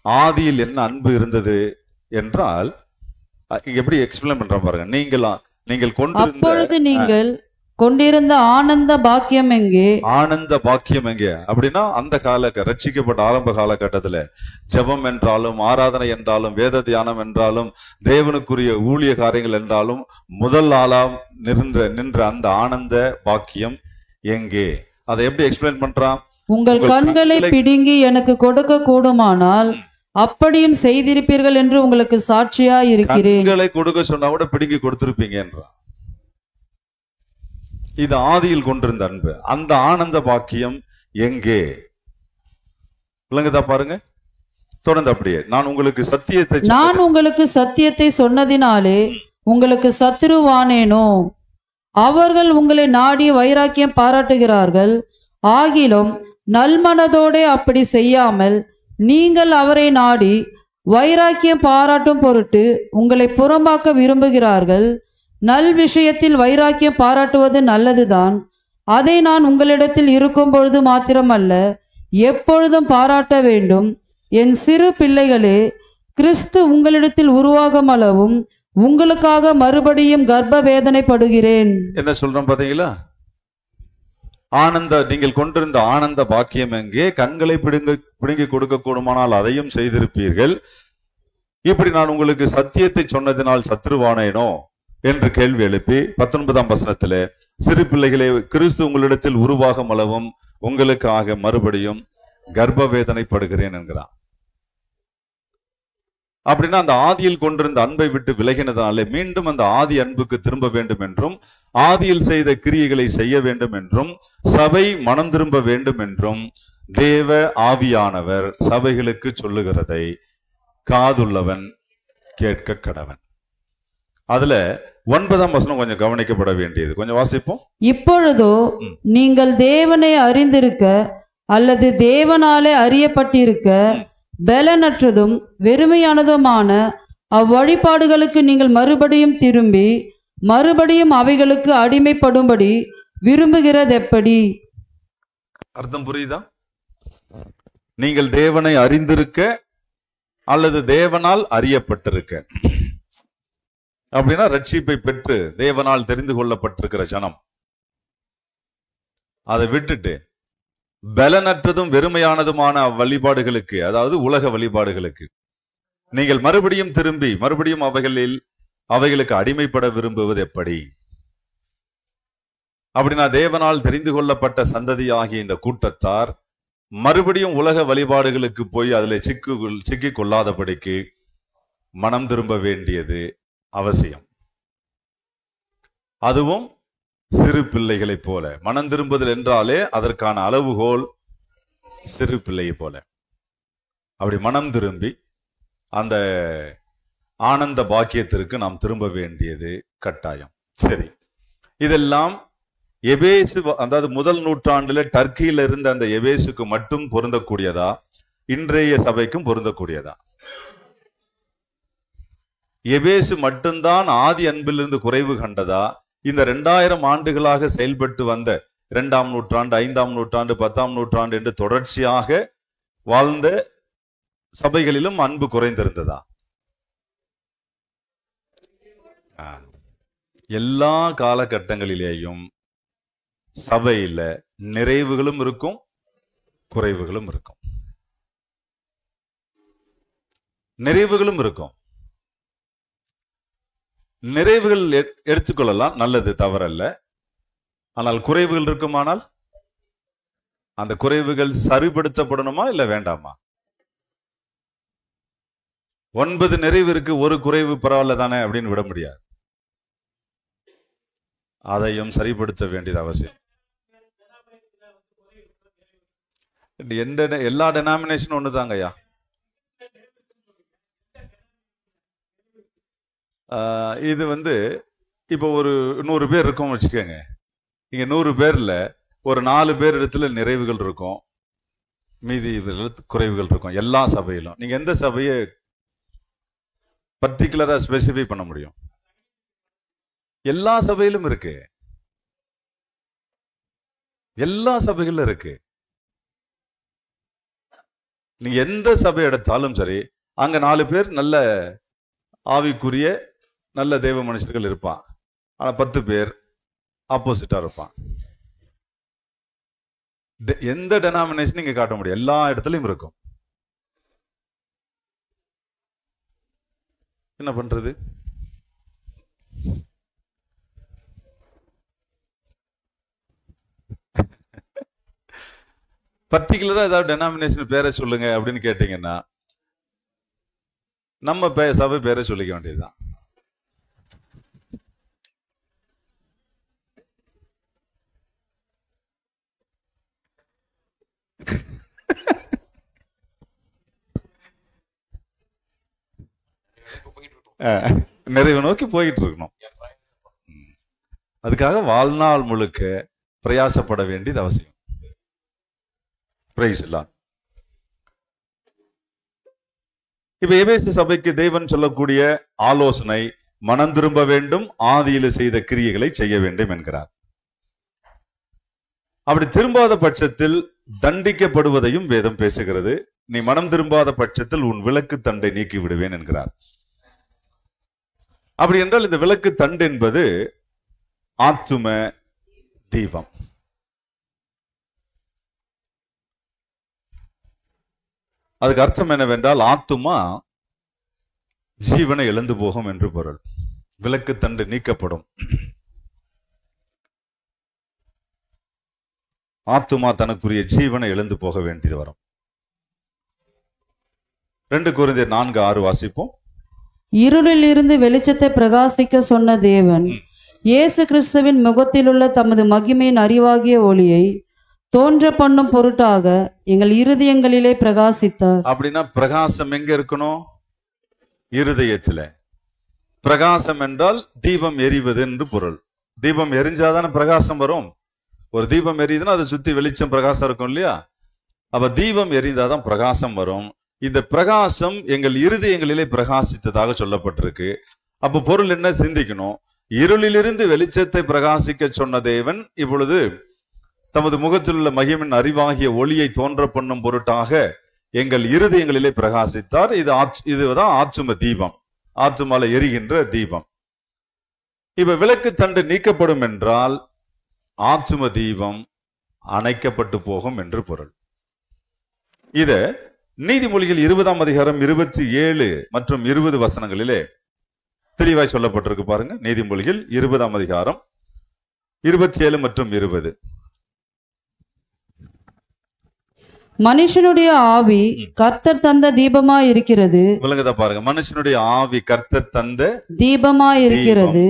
ஆதியில் என்ன அன்பு இருந்தது என்றால், எப்படி எக்ஸ்பிளைன் பண்ற பாருங்க. நீங்கள் அப்பொழுது நீங்கள் கொண்டிருந்த ஆனந்த பாக்கியம் எங்கே? ஆனந்த பாக்கியம் எங்கே அப்படின்னா, அந்த ரட்சிக்கப்பட்ட ஆரம்ப காலகட்டத்துல ஜெபம் என்றாலும், ஆராதனை என்றாலும், வேத தியானம் என்றாலும், தேவனுக்குரிய ஊழிய காரியங்கள் என்றாலும் முதல் ஆளாம் நின்ற அந்த ஆனந்த பாக்கியம் எங்கே? அதை எப்படி எக்ஸ்பிளைன் பண்றான்? உங்கள் கண்களை பிடுங்கி எனக்கு கொடுக்க கூடுமானால் அப்படியும் செய்திருப்பீர்கள் என்று உங்களுக்கு சாட்சியா இருக்கிறேன். கண்களை கொடுக்க சொன்னா கூட பிடுங்கி கொடுத்திருப்பீங்க என்றான். இது ஆதியில் கொண்டிருந்த அன்பு. அந்த ஆனந்த பாக்கியம் எங்கே? விளங்குதா பாருங்க. தொடர்ந்து அப்படியே, நான் உங்களுக்கு சத்தியத்தை சொன்னதினாலே உங்களுக்கு சத்துருவானேனோ? அவர்கள் உங்களை நாடி வைராக்கியம் பாராட்டுகிறார்கள். ஆகிலும் நல்மனதோடே அப்படி செய்யாமல் நீங்கள் அவரை நாடி வைராக்கியம் பாராட்டும் பொருட்டு உங்களை புறம்பாக்க விரும்புகிறார்கள். நல் விஷயத்தில் வைராக்கியம் பாராட்டுவது நல்லதுதான். அதை நான் உங்களிடத்தில் இருக்கும் பொழுது மாத்திரமல்ல, எப்பொழுதும் பாராட்ட வேண்டும். என் சிறு பிள்ளைகளே, கிறிஸ்து உங்களிடத்தில் உருவாகும் அளவும் உங்களுக்காக மறுபடியும் கர்ப்ப வேதனைப்படுகிறேன். என்ன சொல்றோம் பாத்தீங்களா? நீங்கள் கொண்டிருந்த ஆனந்த பாக்கியம் எங்கே? கண்களை பிடுங்கி கொடுக்க கூடுமானால் அதையும் செய்திருப்பீர்கள். இப்படி நான் உங்களுக்கு சத்தியத்தை சொன்னதினால் சத்துருவானேனோ என்று கேள்வி எழுப்பி 19ஆம் வசனத்திலே, சிறு பிள்ளைகளே, கிறிஸ்து உங்களிடத்தில் உருவாகும் அளவும் உங்களுக்காக மறுபடியும் கர்ப்ப வேதனைப்படுகிறேன் என்கிறான். அப்படின்னா அந்த ஆதியில் கொண்டிருந்த அன்பை விட்டு விலகினதாலே மீண்டும் அந்த ஆதி அன்புக்கு திரும்ப வேண்டும் என்றும், ஆதியில் செய்த கிரியைகளை செய்ய வேண்டும் என்றும், சபை மனம் திரும்ப வேண்டும் என்றும் தேவ ஆவியானவர் சபைகளுக்கு சொல்லுகிறதை காதுள்ளவன் கேட்க கடவன். அதுல 9ஆம் வசனம் கொஞ்சம் கவனிக்கப்பட வேண்டியது, கொஞ்சம் வாசிப்போம். இப்பொழுதோ நீங்கள் தேவனை அறிந்திருக்க அல்லது தேவனாலே அறியப்பட்டிருக்க பலனற்றதும் வெறுமையானதுமான அவ்வழிபாடுகளுக்கு நீங்கள் மறுபடியும் திரும்பி மறுபடியும் அவைகளுக்கு அடிமைப்படும்படி விரும்புகிறதெப்படி? அர்த்தம் புரியுதா? நீங்கள் தேவனை அறிந்திருக்க அல்லது தேவனால் அறியப்பட்டிருக்க, அப்படின்னா ரட்சிப்பை பெற்று தேவனால் தெரிந்து கொள்ளப்பட்டிருக்கிற ஜனம். அதை விட்டுட்டு பலனற்றதும் வெறுமையானதுமான வழிபாடுகளுக்கு, அதாவது உலக வழிபாடுகளுக்கு நீங்கள் மறுபடியும் திரும்பி மறுபடியும் அவைகளுக்கு அடிமைப்பட விரும்புவது எப்படி? அப்படின்னா தேவனால் தெரிந்து கொள்ளப்பட்ட சந்ததி ஆகிய இந்த கூட்டத்தார் மறுபடியும் உலக வழிபாடுகளுக்கு போய் அதில் சிக்கிக் கொள்ளாதபடிக்கு மனம் திரும்ப வேண்டியது அவசியம். அதுவும் சிறு பிள்ளைகளை போல. மனம் திரும்புதல் என்றாலே அதற்கான அளவுகோல் சிறு பிள்ளையை போல. அப்படி மனம் திரும்பி அந்த ஆனந்த பாக்கியத்திற்கு நாம் திரும்ப வேண்டியது கட்டாயம். சரி, இதெல்லாம் எபேசு, அதாவது முதல் நூற்றாண்டுல டர்க்கியில இருந்த அந்த எபேசுக்கு மட்டும் பொருந்தக்கூடியதா, இன்றைய சபைக்கும் பொருந்தக்கூடியதா? எபேசு மட்டும்தான் ஆதி அன்பிலிருந்து குறைவு கண்டதா? இந்த 2000 ஆண்டுகளாக செயல்பட்டு வந்த 2ஆம் நூற்றாண்டு, 5ஆம் நூற்றாண்டு, 10ஆம் நூற்றாண்டு என்று தொடர்ச்சியாக வாழ்ந்த சபைகளிலும் அன்பு குறைந்திருந்ததா? எல்லா காலகட்டங்களிலேயும் சபையில நிறைவுகளும் இருக்கும், குறைவுகளும் இருக்கும். நிறைவுகளும் இருக்கும். நிறைவுகள் எடுத்துக்கொள்ளலாம், நல்லது, தவறல்ல. ஆனால் குறைவுகள் இருக்குமானால் அந்த குறைவுகள் சரிப்படுத்தப்படணுமா இல்ல வேண்டாமா? 9 நிறைவு இருக்கு, ஒரு குறைவு பரவாயில்ல தானே அப்படின்னு விட முடியாது. அதையும் சரிப்படுத்த வேண்டியது அவசியம். எல்லா டெனாமினேஷனும் ஒண்ணுதாங்கய்யா. இது இப்போ ஒரு 100 பேர் இருக்கும் வச்சுக்கோங்க. இங்க 100 பேர்ல ஒரு 4 பேர் இடத்துல நிறைவுகள் இருக்கும், மீதி குறைவுகள் இருக்கும். எல்லா சபையிலும் நீங்க எந்த சபையை பர்டிகுலரா ஸ்பெசிஃபை பண்ண முடியும்? எல்லா சபையிலும் இருக்கு, எல்லா சபைகளிலும் இருக்கு. நீங்க எந்த சபை எடுத்தாலும் சரி, அங்க 4 பேர் நல்ல ஆவிக்குரிய நல்ல தேவ மனுஷர்கள் இருப்பான். ஆனா 10 பேர் ஆப்போசிட்டா இருப்பான். எந்த டெனாமினேஷன் இங்க காட்ட முடியும்? எல்லா இடத்துலயும் இருக்கும். என்ன பண்றது? பர்டிகுலரா ஏதாவது டெனாமினேஷன் பேரை சொல்லுங்க அப்படின்னு கேட்டீங்கன்னா நம்ம சபை பேரை சொல்லிக்க வேண்டியதுதான். நிறைவு நோக்கி போயிட்டு இருக்கணும். அதுக்காக வாழ்நாள் முழுக்க பிரயாசப்பட வேண்டியது அவசியம். இப்ப எபேசு சபைக்கு தேவன் சொல்லக்கூடிய ஆலோசனை, மனம் திரும்ப வேண்டும், ஆதியில செய்த கிரியைகளை செய்ய வேண்டும் என்கிறார். அப்படி திரும்பாத பட்சத்தில் தண்டிக்கப்படுவதையும் வேதம் பேசுகிறது. நீ மனம் திரும்பாத பட்சத்தில் உன் விளக்கு தண்டை நீக்கி விடுவேன் என்கிறார். அப்படி என்றால் இந்த விளக்கு தண்டு என்பது ஆத்தும தீபம். அதுக்கு அர்த்தம் என்னவென்றால், ஆத்துமா ஜீவனை இழந்து போகும் என்று பொருள். விளக்கு தண்டு நீக்கப்படும். ஆத்துமா தனக்குரிய ஜீவனை இழந்து போக வேண்டியது வரும். 2 கொரிந்தியர் 4:6 வாசிப்போம். இருளில் இருந்து வெளிச்சத்தை பிரகாசிக்க சொன்ன தேவன் இயேசு கிறிஸ்துவின் முகத்திலுள்ள தமது மகிமையின் அறிவாகிய ஒளியை தோன்ற பண்ணும் பொருட்டாக எங்கள் இருதயங்களிலே பிரகாசித்தார். அப்படின்னா பிரகாசம் எங்க இருக்கணும்? இருதயத்துல. பிரகாசம் என்றால் தீபம் எரிவது என்று பொருள். தீபம் எரிஞ்சாதான பிரகாசம் வரும். ஒரு தீபம் எரியுதுன்னா அதை சுத்தி வெளிச்சம் பிரகாசம் இருக்கும் இல்லையா? அப்ப தீபம் எரிந்தாதான் பிரகாசம் வரும். இந்த பிரகாசம் எங்கள் இருதயங்களிலே பிரகாசித்ததாக சொல்லப்பட்டிருக்கு. அப்ப பொருள் என்ன? சிந்திக்கணும். இருளிலிருந்து வெளிச்சத்தை பிரகாசிக்க சொன்ன தேவன் இப்பொழுது தமது முகத்தில் உள்ள மகிமின் அறிவாகிய ஒளியை தோன்ற பண்ணும் பொருட்டாக எங்கள் இருதயங்களிலே பிரகாசித்தார். இதுதான் ஆத்தும தீபம், ஆத்துமால எரிகின்ற தீபம். இப்ப விளக்கு தண்டு நீக்கப்படும் என்றால் ஆத்தும தீபம் அணைக்கப்பட்டு போகும் என்று பொருள். இத நீதிமொழிகள் 20ஆம் அதிகாரம் 27 மற்றும் 20 வசனங்களிலே தெளிவாய் சொல்லப்பட்டிருக்கு பாருங்க. நீதிமொழிகள் 20ஆம் அதிகாரம் 27 மற்றும் 20. மனுஷனுடைய ஆவி கர்த்தர் தந்த தீபமாய் இருக்கிறது. விளங்குதா பாருங்க. மனுஷனுடைய ஆவி கர்த்தர் தந்த தீபமாய் இருக்கிறது.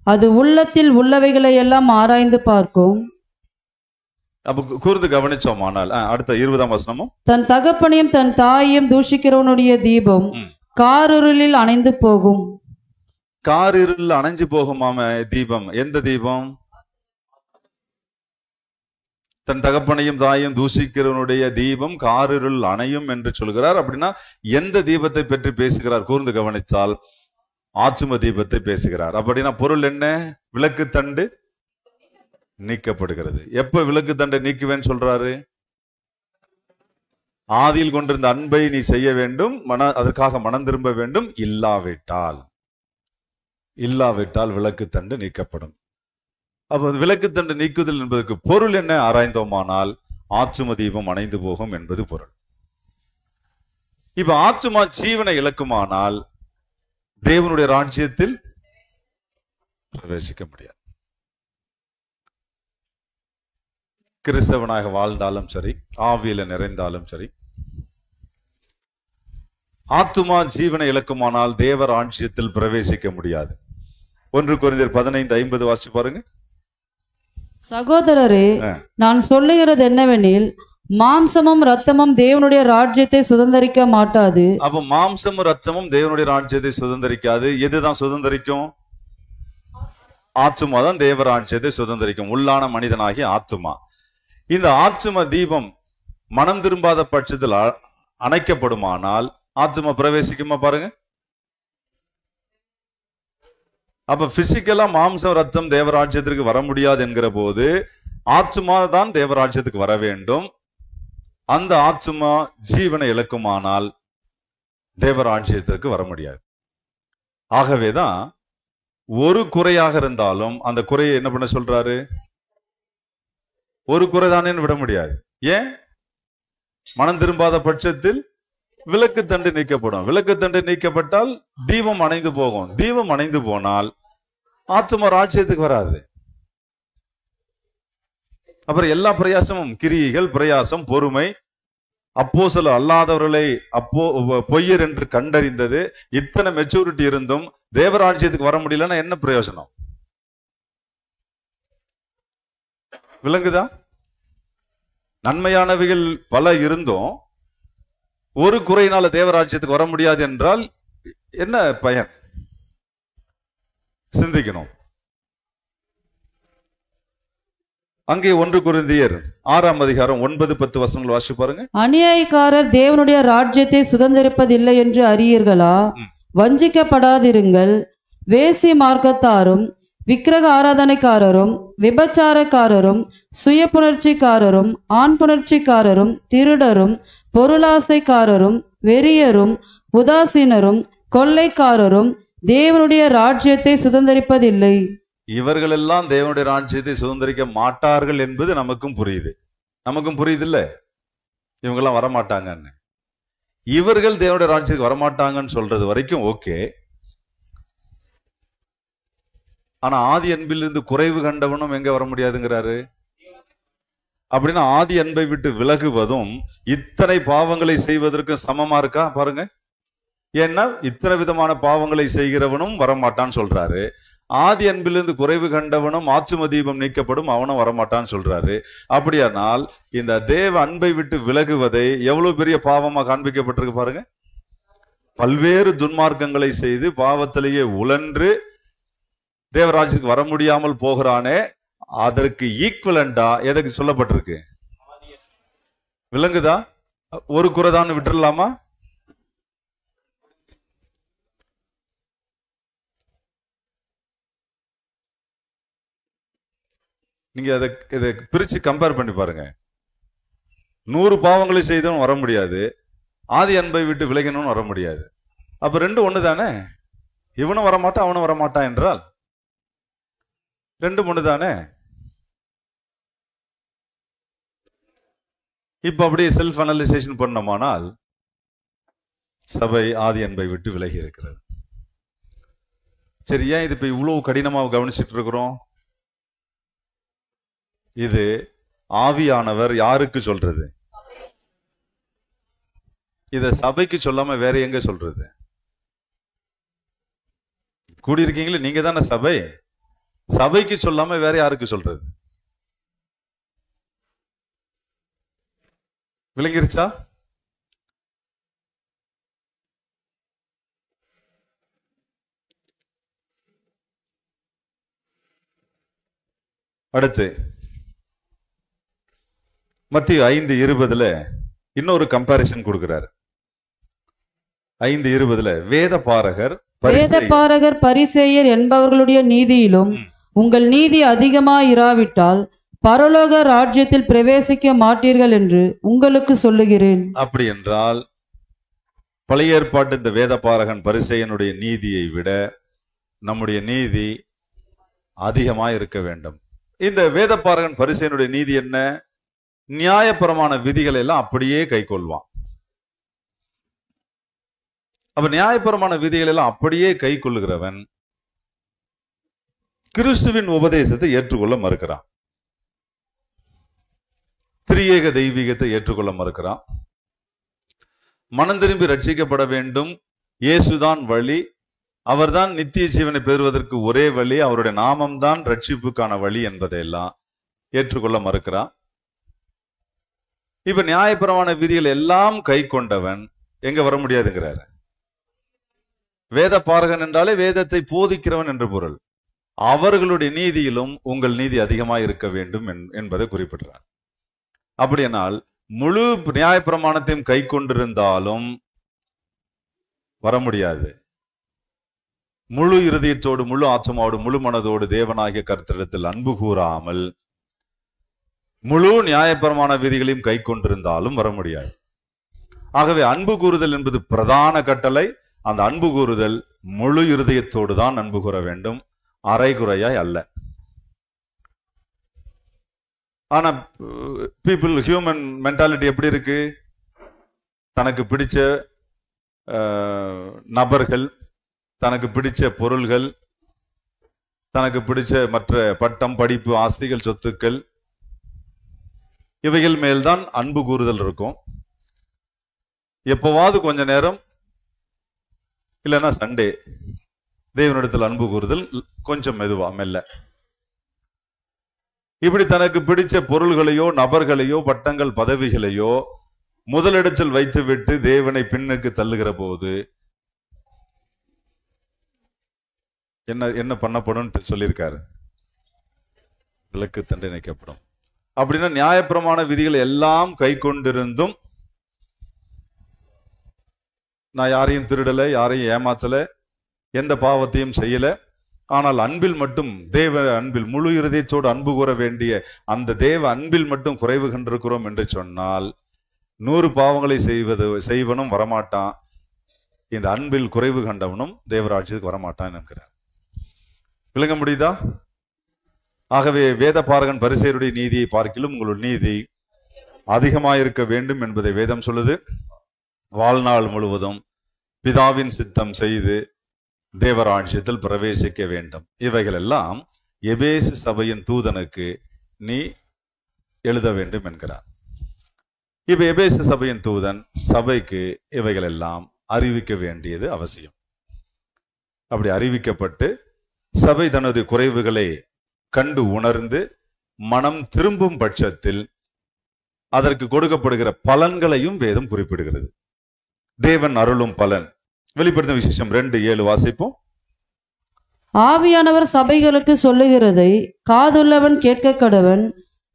அது உள்ளத்தில் உள்ளவைகளை எல்லாம் ஆராய்ந்து பார்க்கும். அப்ப கூர்ந்து கவனிச்சோமானால் அடுத்த 20ஆம் வசனமும், தன் தகப்பனையும் தன் தாயையும் தூஷிக்கிறவனுடைய தீபம் காரிருளில் அணைந்து போகும். காரிருள் அணைஞ்சு போகுமாம தீபம். எந்த தீபம்? தன் தகப்பனையும் தாயும் தூஷிக்கிறவனுடைய தீபம் காரிருள் அணையும் என்று சொல்கிறார். அப்படின்னா எந்த தீபத்தை பற்றி பேசுகிறார்? கூர்ந்து கவனித்தால் ஆத்தும தீபத்தை பேசுகிறார். அப்படின்னா பொருள் என்ன? விளக்கு தண்டு நீக்கப்படுகிறது. எப்ப விளக்கு தண்டை நீக்குவேன்னு சொல்றாரு? ஆதியில் கொண்டிருந்த அன்பை நீ செய்ய வேண்டும், அதற்காக மனம் திரும்ப வேண்டும். இல்லாவிட்டால் விளக்கு தண்டு நீக்கப்படும். அப்ப விளக்கு தண்டு நீக்குதல் என்பதற்கு பொருள் என்ன ஆராய்ந்தோமானால் ஆத்தும தீபம் அணைந்து போகும் என்பது பொருள். இப்ப ஆத்துமா ஜீவனை இழக்குமானால் தேவனுடைய ராஜ்யத்தில் பிரவேசிக்க முடியாது. கிறிஸ்தவனாக வாழ்ந்தாலும் சரி, ஆவியில நிறைந்தாலும் சரி, ஆத்துமா ஜீவனை இழக்குமானால் தேவ ராஜ்யத்தில் பிரவேசிக்க முடியாது. 1 கொரிந்தியர் 15:50 வாசிச்சு பாருங்க. சகோதரரே, நான் சொல்லுகிறது என்னவெனில் மாம்சமும் ரத்தமும் தேவனுடைய ராஜ்யத்தை சுதந்தரிக்க மாட்டாது. அப்ப மாம்சமும் ரத்தமும் தேவனுடைய ராஜ்யத்தை சுதந்தரிக்காது. எதுதான் சுதந்தரிக்கும்? ஆத்துமா தான் தேவ ராஜ்யத்தை சுதந்தரிக்கும். உள்ளான மனிதனாகிய ஆத்துமா. இந்த ஆத்தும தீபம் மனம் திரும்பாத பட்சத்தில் அணைக்கப்படுமானால் ஆத்துமா பிரவேசிக்குமா பாருங்க. அப்ப பிசிக்கலா மாம்சம் ரத்தம் தேவராஜ்யத்திற்கு வர முடியாது என்கிற போது ஆத்துமா தான் தேவராஜ்யத்துக்கு வர வேண்டும். அந்த ஆத்துமா ஜீவனை இழக்குமானால் தேவராஜ்யத்திற்கு வர முடியாது. ஆகவேதான் ஒரு குறையாக இருந்தாலும் அந்த குறையை என்ன பண்ண சொல்றாரு? ஒரு குறைதானே விட முடியாது. ஏன்? மனம் திரும்பாத பட்சத்தில் விளக்கு தண்டு நீக்கப்படும். விளக்கு தண்டு நீக்கப்பட்டால் தீபம் அணைந்து போகும். தீபம் அணைந்து போனால் ஆத்துமா ராஜ்யத்துக்கு வராது. அப்புறம் எல்லா பிரயாசமும், கிரியைகள், பிரயாசம், பொறுமை, அப்போஸ்தலர் அல்லாதவர்களை பொய்யர் என்று கண்டறிந்தது, இத்தனை மெச்சூரிட்டி இருந்தும் தேவராஜ்யத்துக்கு வர முடியலன்னா என்ன பிரயோஜனம்? விளங்குதா? நன்மையானவைகள் பல இருந்தும் ஒரு குறையினால தேவராஜ்யத்துக்கு வர முடியாது என்றால் என்ன பயன்? சிந்திக்கணும். அங்கே 1 கொரிந்தியர் 6ஆம் அதிகாரம் 9-10 வசனங்கள் வாசிச்சு பாருங்க. அநியாயக்காரர் தேவனுடைய ராஜ்யத்தை சுதந்தரிப்பதில்லை என்று அறியீர்களா? வஞ்சிக்கப்படாதிருங்கள். வேசி மார்க்கத்தாரும் விக்கிரக ஆராதனைக்காரரும் விபச்சாரக்காரரும் சுய புணர்ச்சிக்காரரும் ஆண் புணர்ச்சிக்காரரும் திருடரும் பொருளாசைக்காரரும் வெறியரும் உதாசீனரும் கொள்ளைக்காரரும் தேவனுடைய ராஜ்யத்தை சுதந்தரிப்பதில்லை. இவர்களெல்லாம் தேவனுடைய ராஜ்யத்தை சுதந்தரிக்க மாட்டார்கள் என்பது நமக்கும் புரியுது. நமக்கும் புரியுது இல்ல, இவங்கெல்லாம் வரமாட்டாங்கன்னு. இவர்கள் தேவனுடைய ராஜ்யத்துக்கு வரமாட்டாங்கன்னு சொல்றது வரைக்கும் ஓகே. ஆனா ஆதி அன்பிலிருந்து குறைவு கண்டவனும் எங்க வர முடியாதுங்கிறாரு. அப்படின்னா ஆதி அன்பை விட்டு விலகுவதும் இத்தனை பாவங்களை செய்வதற்கு சமமா இருக்கா பாருங்க. ஏன்னா இத்தனை விதமான பாவங்களை செய்கிறவனும் வரமாட்டான்னு சொல்றாரு. ஆதி அன்பிலிருந்து குறைவு கண்டவனும் ஆச்சும தீபம் நீக்கப்படும் அவனும் வரமாட்டான்னு சொல்றாரு. அப்படியானால் இந்த தேவ அன்பை விட்டு விலகுவதை எவ்வளவு பெரிய பாவமா காண்பிக்கப்பட்டிருக்கு பாருங்க. பல்வேறு துன்மார்க்கங்களை செய்து பாவத்திலேயே உழன்று தேவராஜ்யத்துக்கு வர முடியாமல் போகிறானே, அதற்கு ஈக்குவலண்டா எதுக்கு சொல்லப்பட்டிருக்கு? விளங்குதா? ஒரு குறைதான் விட்டுறலாமா? நீங்க இதை பிரிச்சு கம்பேர் பண்ணி பாருங்க. 100 பாவங்களை செய்தவன் வர முடியாது, ஆதி அன்பை விட்டு விலகினவன் வர முடியாது. அப்ப ரெண்டும் ஒண்ணு தானே. இவனும் வரமாட்டான் அவனும் வரமாட்டான் என்றால் ரெண்டும் ஒண்ணு தானே. இப்ப அப்படியே செல்ஃப் அனலைசேஷன் பண்ணோமானால் சபை ஆதி அன்பை விட்டு விலகி இருக்கிறது. சரி, ஏன் இது இப்ப இவ்வளவு கடினமாக கவனிச்சுட்டு இருக்கிறோம்? இது ஆவியானவர் யாருக்கு சொல்றது? இத சபைக்கு சொல்லாம வேற எங்க சொல்றது? கூடியிருக்கீங்களே நீங்க தானே சபை. சபைக்கு சொல்லாம வேற யாருக்கு சொல்றது? விளங்கிருச்சா? அடுத்து மத்திய 5:20 இன்னொரு கம்பாரிசன் கொடுக்கிறார். 5:20 வேதபாரகர் பரிசேயர் என்பவர்களுடைய நீதியிலும் உங்கள் நீதி அதிகமாயிராவிட்டால் பரலோக ராஜ்யத்தில் பிரவேசிக்க மாட்டீர்கள் என்று உங்களுக்கு சொல்லுகிறேன். அப்படி என்றால் பழைய ஏற்பாட்டு இந்த வேதபாரகன் பரிசேயனுடைய நீதியை விட நம்முடைய நீதி அதிகமாய் இருக்க வேண்டும். இந்த வேதபாரகன் பரிசேயனுடைய நீதி என்ன? நியாயபரமான விதிகளை எல்லாம் அப்படியே கை கொள்வான். அப்ப நியாயபரமான விதிகள் எல்லாம் அப்படியே கை கொள்ளுகிறவன் கிறிஸ்துவின் உபதேசத்தை ஏற்றுக்கொள்ள மறுக்கிறான். திரியேக தெய்வீகத்தை ஏற்றுக்கொள்ள மறுக்கிறான். மனம் திரும்பி ரட்சிக்கப்பட வேண்டும், இயேசுதான் வழி, அவர்தான் நித்திய ஜீவனை பெறுவதற்கு ஒரே வழி, அவருடைய நாமம்தான் ரட்சிப்புக்கான வழி என்பதையெல்லாம் ஏற்றுக்கொள்ள மறுக்கிறான். இப்ப நியாயபரமான விதிகள் எல்லாம் கை கொண்டவன் எங்க வர முடியாதுங்கிறாரு. வேத பாரகன் என்றாலே வேதத்தை போதிக்கிறவன் என்று பொருள். அவர்களுடைய நீதியிலும் உங்கள் நீதி அதிகமாக இருக்க வேண்டும் என்பதை குறிப்பிடுறார். அப்படியானால் முழு நியாயப்பிரமாணத்தையும் கை கொண்டிருந்தாலும் வர முடியாது. முழு இருதயத்தோடு முழு ஆத்மாவோடு முழு மனதோடு தேவனாகிய கர்த்தரிடத்தில் அன்பு கூறாமல் முழு நியாயப்பிரமாண விதிகளையும் கை கொண்டிருந்தாலும் வர முடியாது. ஆகவே அன்பு கூறுதல் என்பது பிரதான கட்டளை. அந்த அன்பு கூறுதல் முழு இருதயத்தோடு தான் அன்பு கூற வேண்டும், அரைகுறையாய் அல்ல. ஆனா பீப்புள் ஹியூமன் மென்டாலிட்டி எப்படி இருக்கு? தனக்கு பிடிச்ச நபர்கள், தனக்கு பிடிச்ச பொருள்கள், தனக்கு பிடிச்ச மற்ற பட்டம் படிப்பு ஆஸ்திகள் சொத்துக்கள் இவைகள் மேல்தான் அன்பு கூறுதல் இருக்கும். எப்பவாவது கொஞ்ச நேரம் இல்லைன்னா சண்டே தேவனிடத்தில் அன்பு கூறுதல் கொஞ்சம் மெதுவா மெல்ல. இப்படி தனக்கு பிடிச்ச பொருள்களையோ நபர்களையோ பட்டங்கள் பதவிகளையோ முதலிடத்தில் வைத்துவிட்டு தேவனை பின்னுக்கு தள்ளுகிற போது என்ன என்ன பண்ணப்படும் சொல்லியிருக்காரு? விளக்கு தண்டனைக்கப்படும். அப்படின்னா நியாயப்பிரமாண விதிகள் எல்லாம் கை கொண்டிருந்தும் நான் யாரையும் திருடல, யாரையும் ஏமாற்றல, எந்த பாவத்தையும் செய்யல, ஆனால் அன்பில் மட்டும் தேவ அன்பில் முழு இருதயத்தோடு அன்பு கூற வேண்டிய அந்த தேவ அன்பில் மட்டும் குறைவு கண்டிருக்கிறோம் என்று சொன்னால் 100 பாவங்களை செய்வனும் வரமாட்டான், இந்த அன்பில் குறைவு கண்டவனும் தேவராஜ்யத்துக்கு வரமாட்டான் என்கிறார். விளங்க முடியுதா? ஆகவே வேத பாரகன் பரிசேயருடைய நீதியை பார்க்கிலும் உங்களுடைய நீதி அதிகமாயிருக்க வேண்டும் என்பதை வேதம் சொல்லுது. வாழ்நாள் முழுவதும் பிதாவின் சித்தம் செய்து தேவராஜ்யத்தில் பிரவேசிக்க வேண்டும். இவைகள் எல்லாம் எபேசு சபையின் தூதனுக்கு நீ எழுத வேண்டும் என்கிறார். இப்ப எபேசு சபையின் தூதன் சபைக்கு இவைகள் எல்லாம் அறிவிக்க வேண்டியது அவசியம். அப்படி அறிவிக்கப்பட்டு சபை தனது குறைவுகளை கண்டு உணர்ந்து மனம் திரும்பும் பட்சத்தில் அதற்கு கொடுக்கப்படுகிற பலன்களையும் வேதம் குறிப்பிடுகிறது. தேவன் அருளும் பலன். வெளிப்படுத்தும் விசேஷம் 2:7 வாசிப்போம். ஆவியானவர் சபைகளுக்கு சொல்லுகிறதை காதுள்ளவன் கேட்க கடவன்.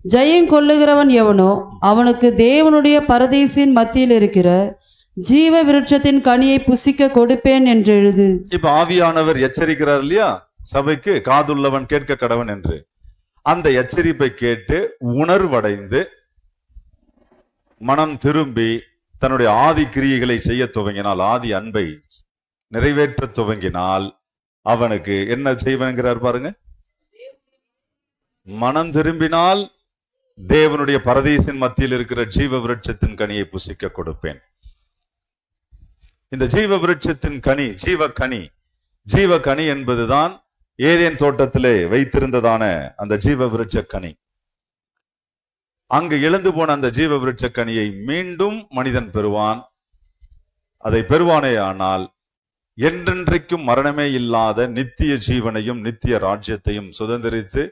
ஜெயம் கொள்ளுகிறவன் எவனோ அவனுக்கு தேவனுடைய பரதீசின் மத்தியில் இருக்கிற ஜீவ விருட்சத்தின் கனியை புசிக்க கொடுப்பேன் என்று எழுது. இப்ப ஆவியானவர் எச்சரிக்கிறார் இல்லையா, சபைக்கு காதுள்ளவன் கேட்க கடவன் என்று. அந்த எச்சரிப்பை கேட்டு உணர்வடைந்து மனம் திரும்பி தன்னுடைய ஆதி கிரியைகளை செய்ய துவங்கினால், ஆதி அன்பை நிறைவேற்ற துவங்கினால் அவனுக்கு என்ன செய்வன்கிறார் பாருங்க. மனம் திரும்பினால் தேவனுடைய பரதீசின் மத்தியில் இருக்கிற ஜீவ விருட்சத்தின் கனியை புசிக்க கொடுப்பேன். இந்த ஜீவ விருட்சத்தின் கனி, ஜீவ கனி என்பதுதான் ஏதேன் தோட்டத்திலே வைத்திருந்ததான அந்த ஜீவ விருட்ச கனி. அங்கு இழந்து போன அந்த ஜீவ விருட்ச கனியை மீண்டும் மனிதன் பெறுவான். அதை பெறுவானே ஆனால் என்றென்றைக்கும் மரணமே இல்லாத நித்திய ஜீவனையும் நித்திய ராஜ்யத்தையும் சுதந்திரித்து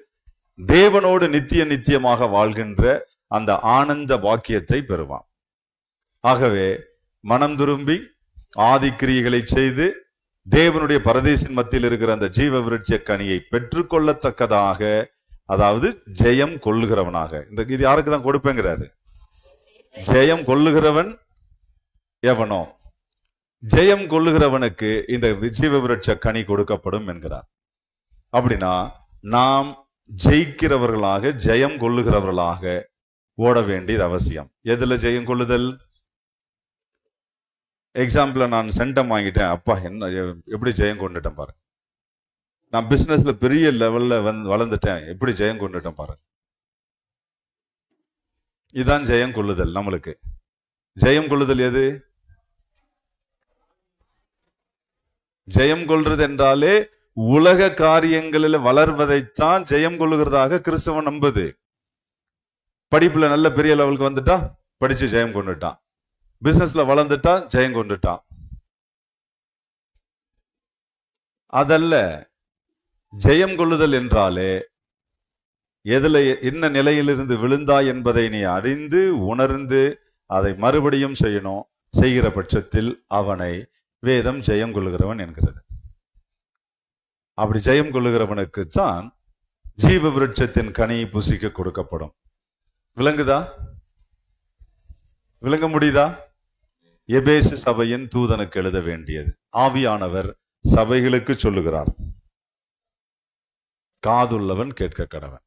தேவனோடு நித்தியமாக வாழ்கின்ற அந்த ஆனந்த பாக்கியத்தை பெறுவான். ஆகவே மனம் திரும்பி ஆதி கிரியைகளை செய்து தேவனுடைய பரதேசின் மத்தியில் இருக்கிற அந்த ஜீவ விருட்ச கனியை பெற்றுக்கொள்ளத்தக்கதாக, அதாவது ஜெயம் கொள்ளுகிறவனாக. இது யாருக்கு தான் கொடுப்பேங்கிறாரு? ஜெயம் கொள்ளுகிறவன் எவனோ, ஜெயம் கொள்ளுகிறவனுக்கு இந்த ஜீவ விருட்ச கனி கொடுக்கப்படும் என்கிறார். அப்படின்னா நாம் ஜெயிக்கிறவர்களாக, ஜெயம் கொள்ளுகிறவர்களாக ஓட வேண்டியது அவசியம். எதுல ஜெயம் கொள்ளுதல்? எக்ஸாம்பிள், நான் சென்டம் வாங்கிட்டேன், அப்பா என்ன எப்படி ஜெயம் கொண்டுட்டேன் பாருங்க. நான் பிசினஸ்ல பெரிய லெவல்ல வளர்ந்துட்டேன், எப்படி ஜெயம் கொண்டுட்டேன் பாருங்க. இதுதான் ஜெயம் கொள்ளுதல். நம்மளுக்கு ஜெயம் கொள்ளுதல் எது? ஜெயம் கொள்றது என்றாலே உலக காரியங்களில் வளர்வதைத்தான் ஜெயம் கொள்ளுகிறதாக கிறிஸ்தவன் நம்புது. படிப்புல நல்ல பெரிய லெவலுக்கு வந்துட்டா படிச்சு ஜெயம் கொண்டுட்டான், பிசினஸ்ல வளர்ந்துட்டா ஜெயம் கொண்டுட்டான். அதல்ல ஜெயம் கொள்ளுதல் என்றாலே எதுல என்ன நிலையிலிருந்து விழுந்தாய் என்பதை நீ அறிந்து உணர்ந்து அதை மறுபடியும் செய்யணும். செய்கிற பட்சத்தில் அவனை வேதம் ஜெயம் கொள்ளுகிறவன் என்கிறது. அப்படி ஜெயம் கொள்ளுகிறவனுக்கு தான் ஜீவ விருட்சத்தின் கனி புசிக்க கொடுக்கப்படும். விளங்குதா? விளங்க முடியுதா? எபேசு சபையின் தூதனுக்கு எழுத வேண்டியது ஆவியானவர் சபைகளுக்கு சொல்லுகிறார், காதுள்ளவன் கேட்க கடவன்.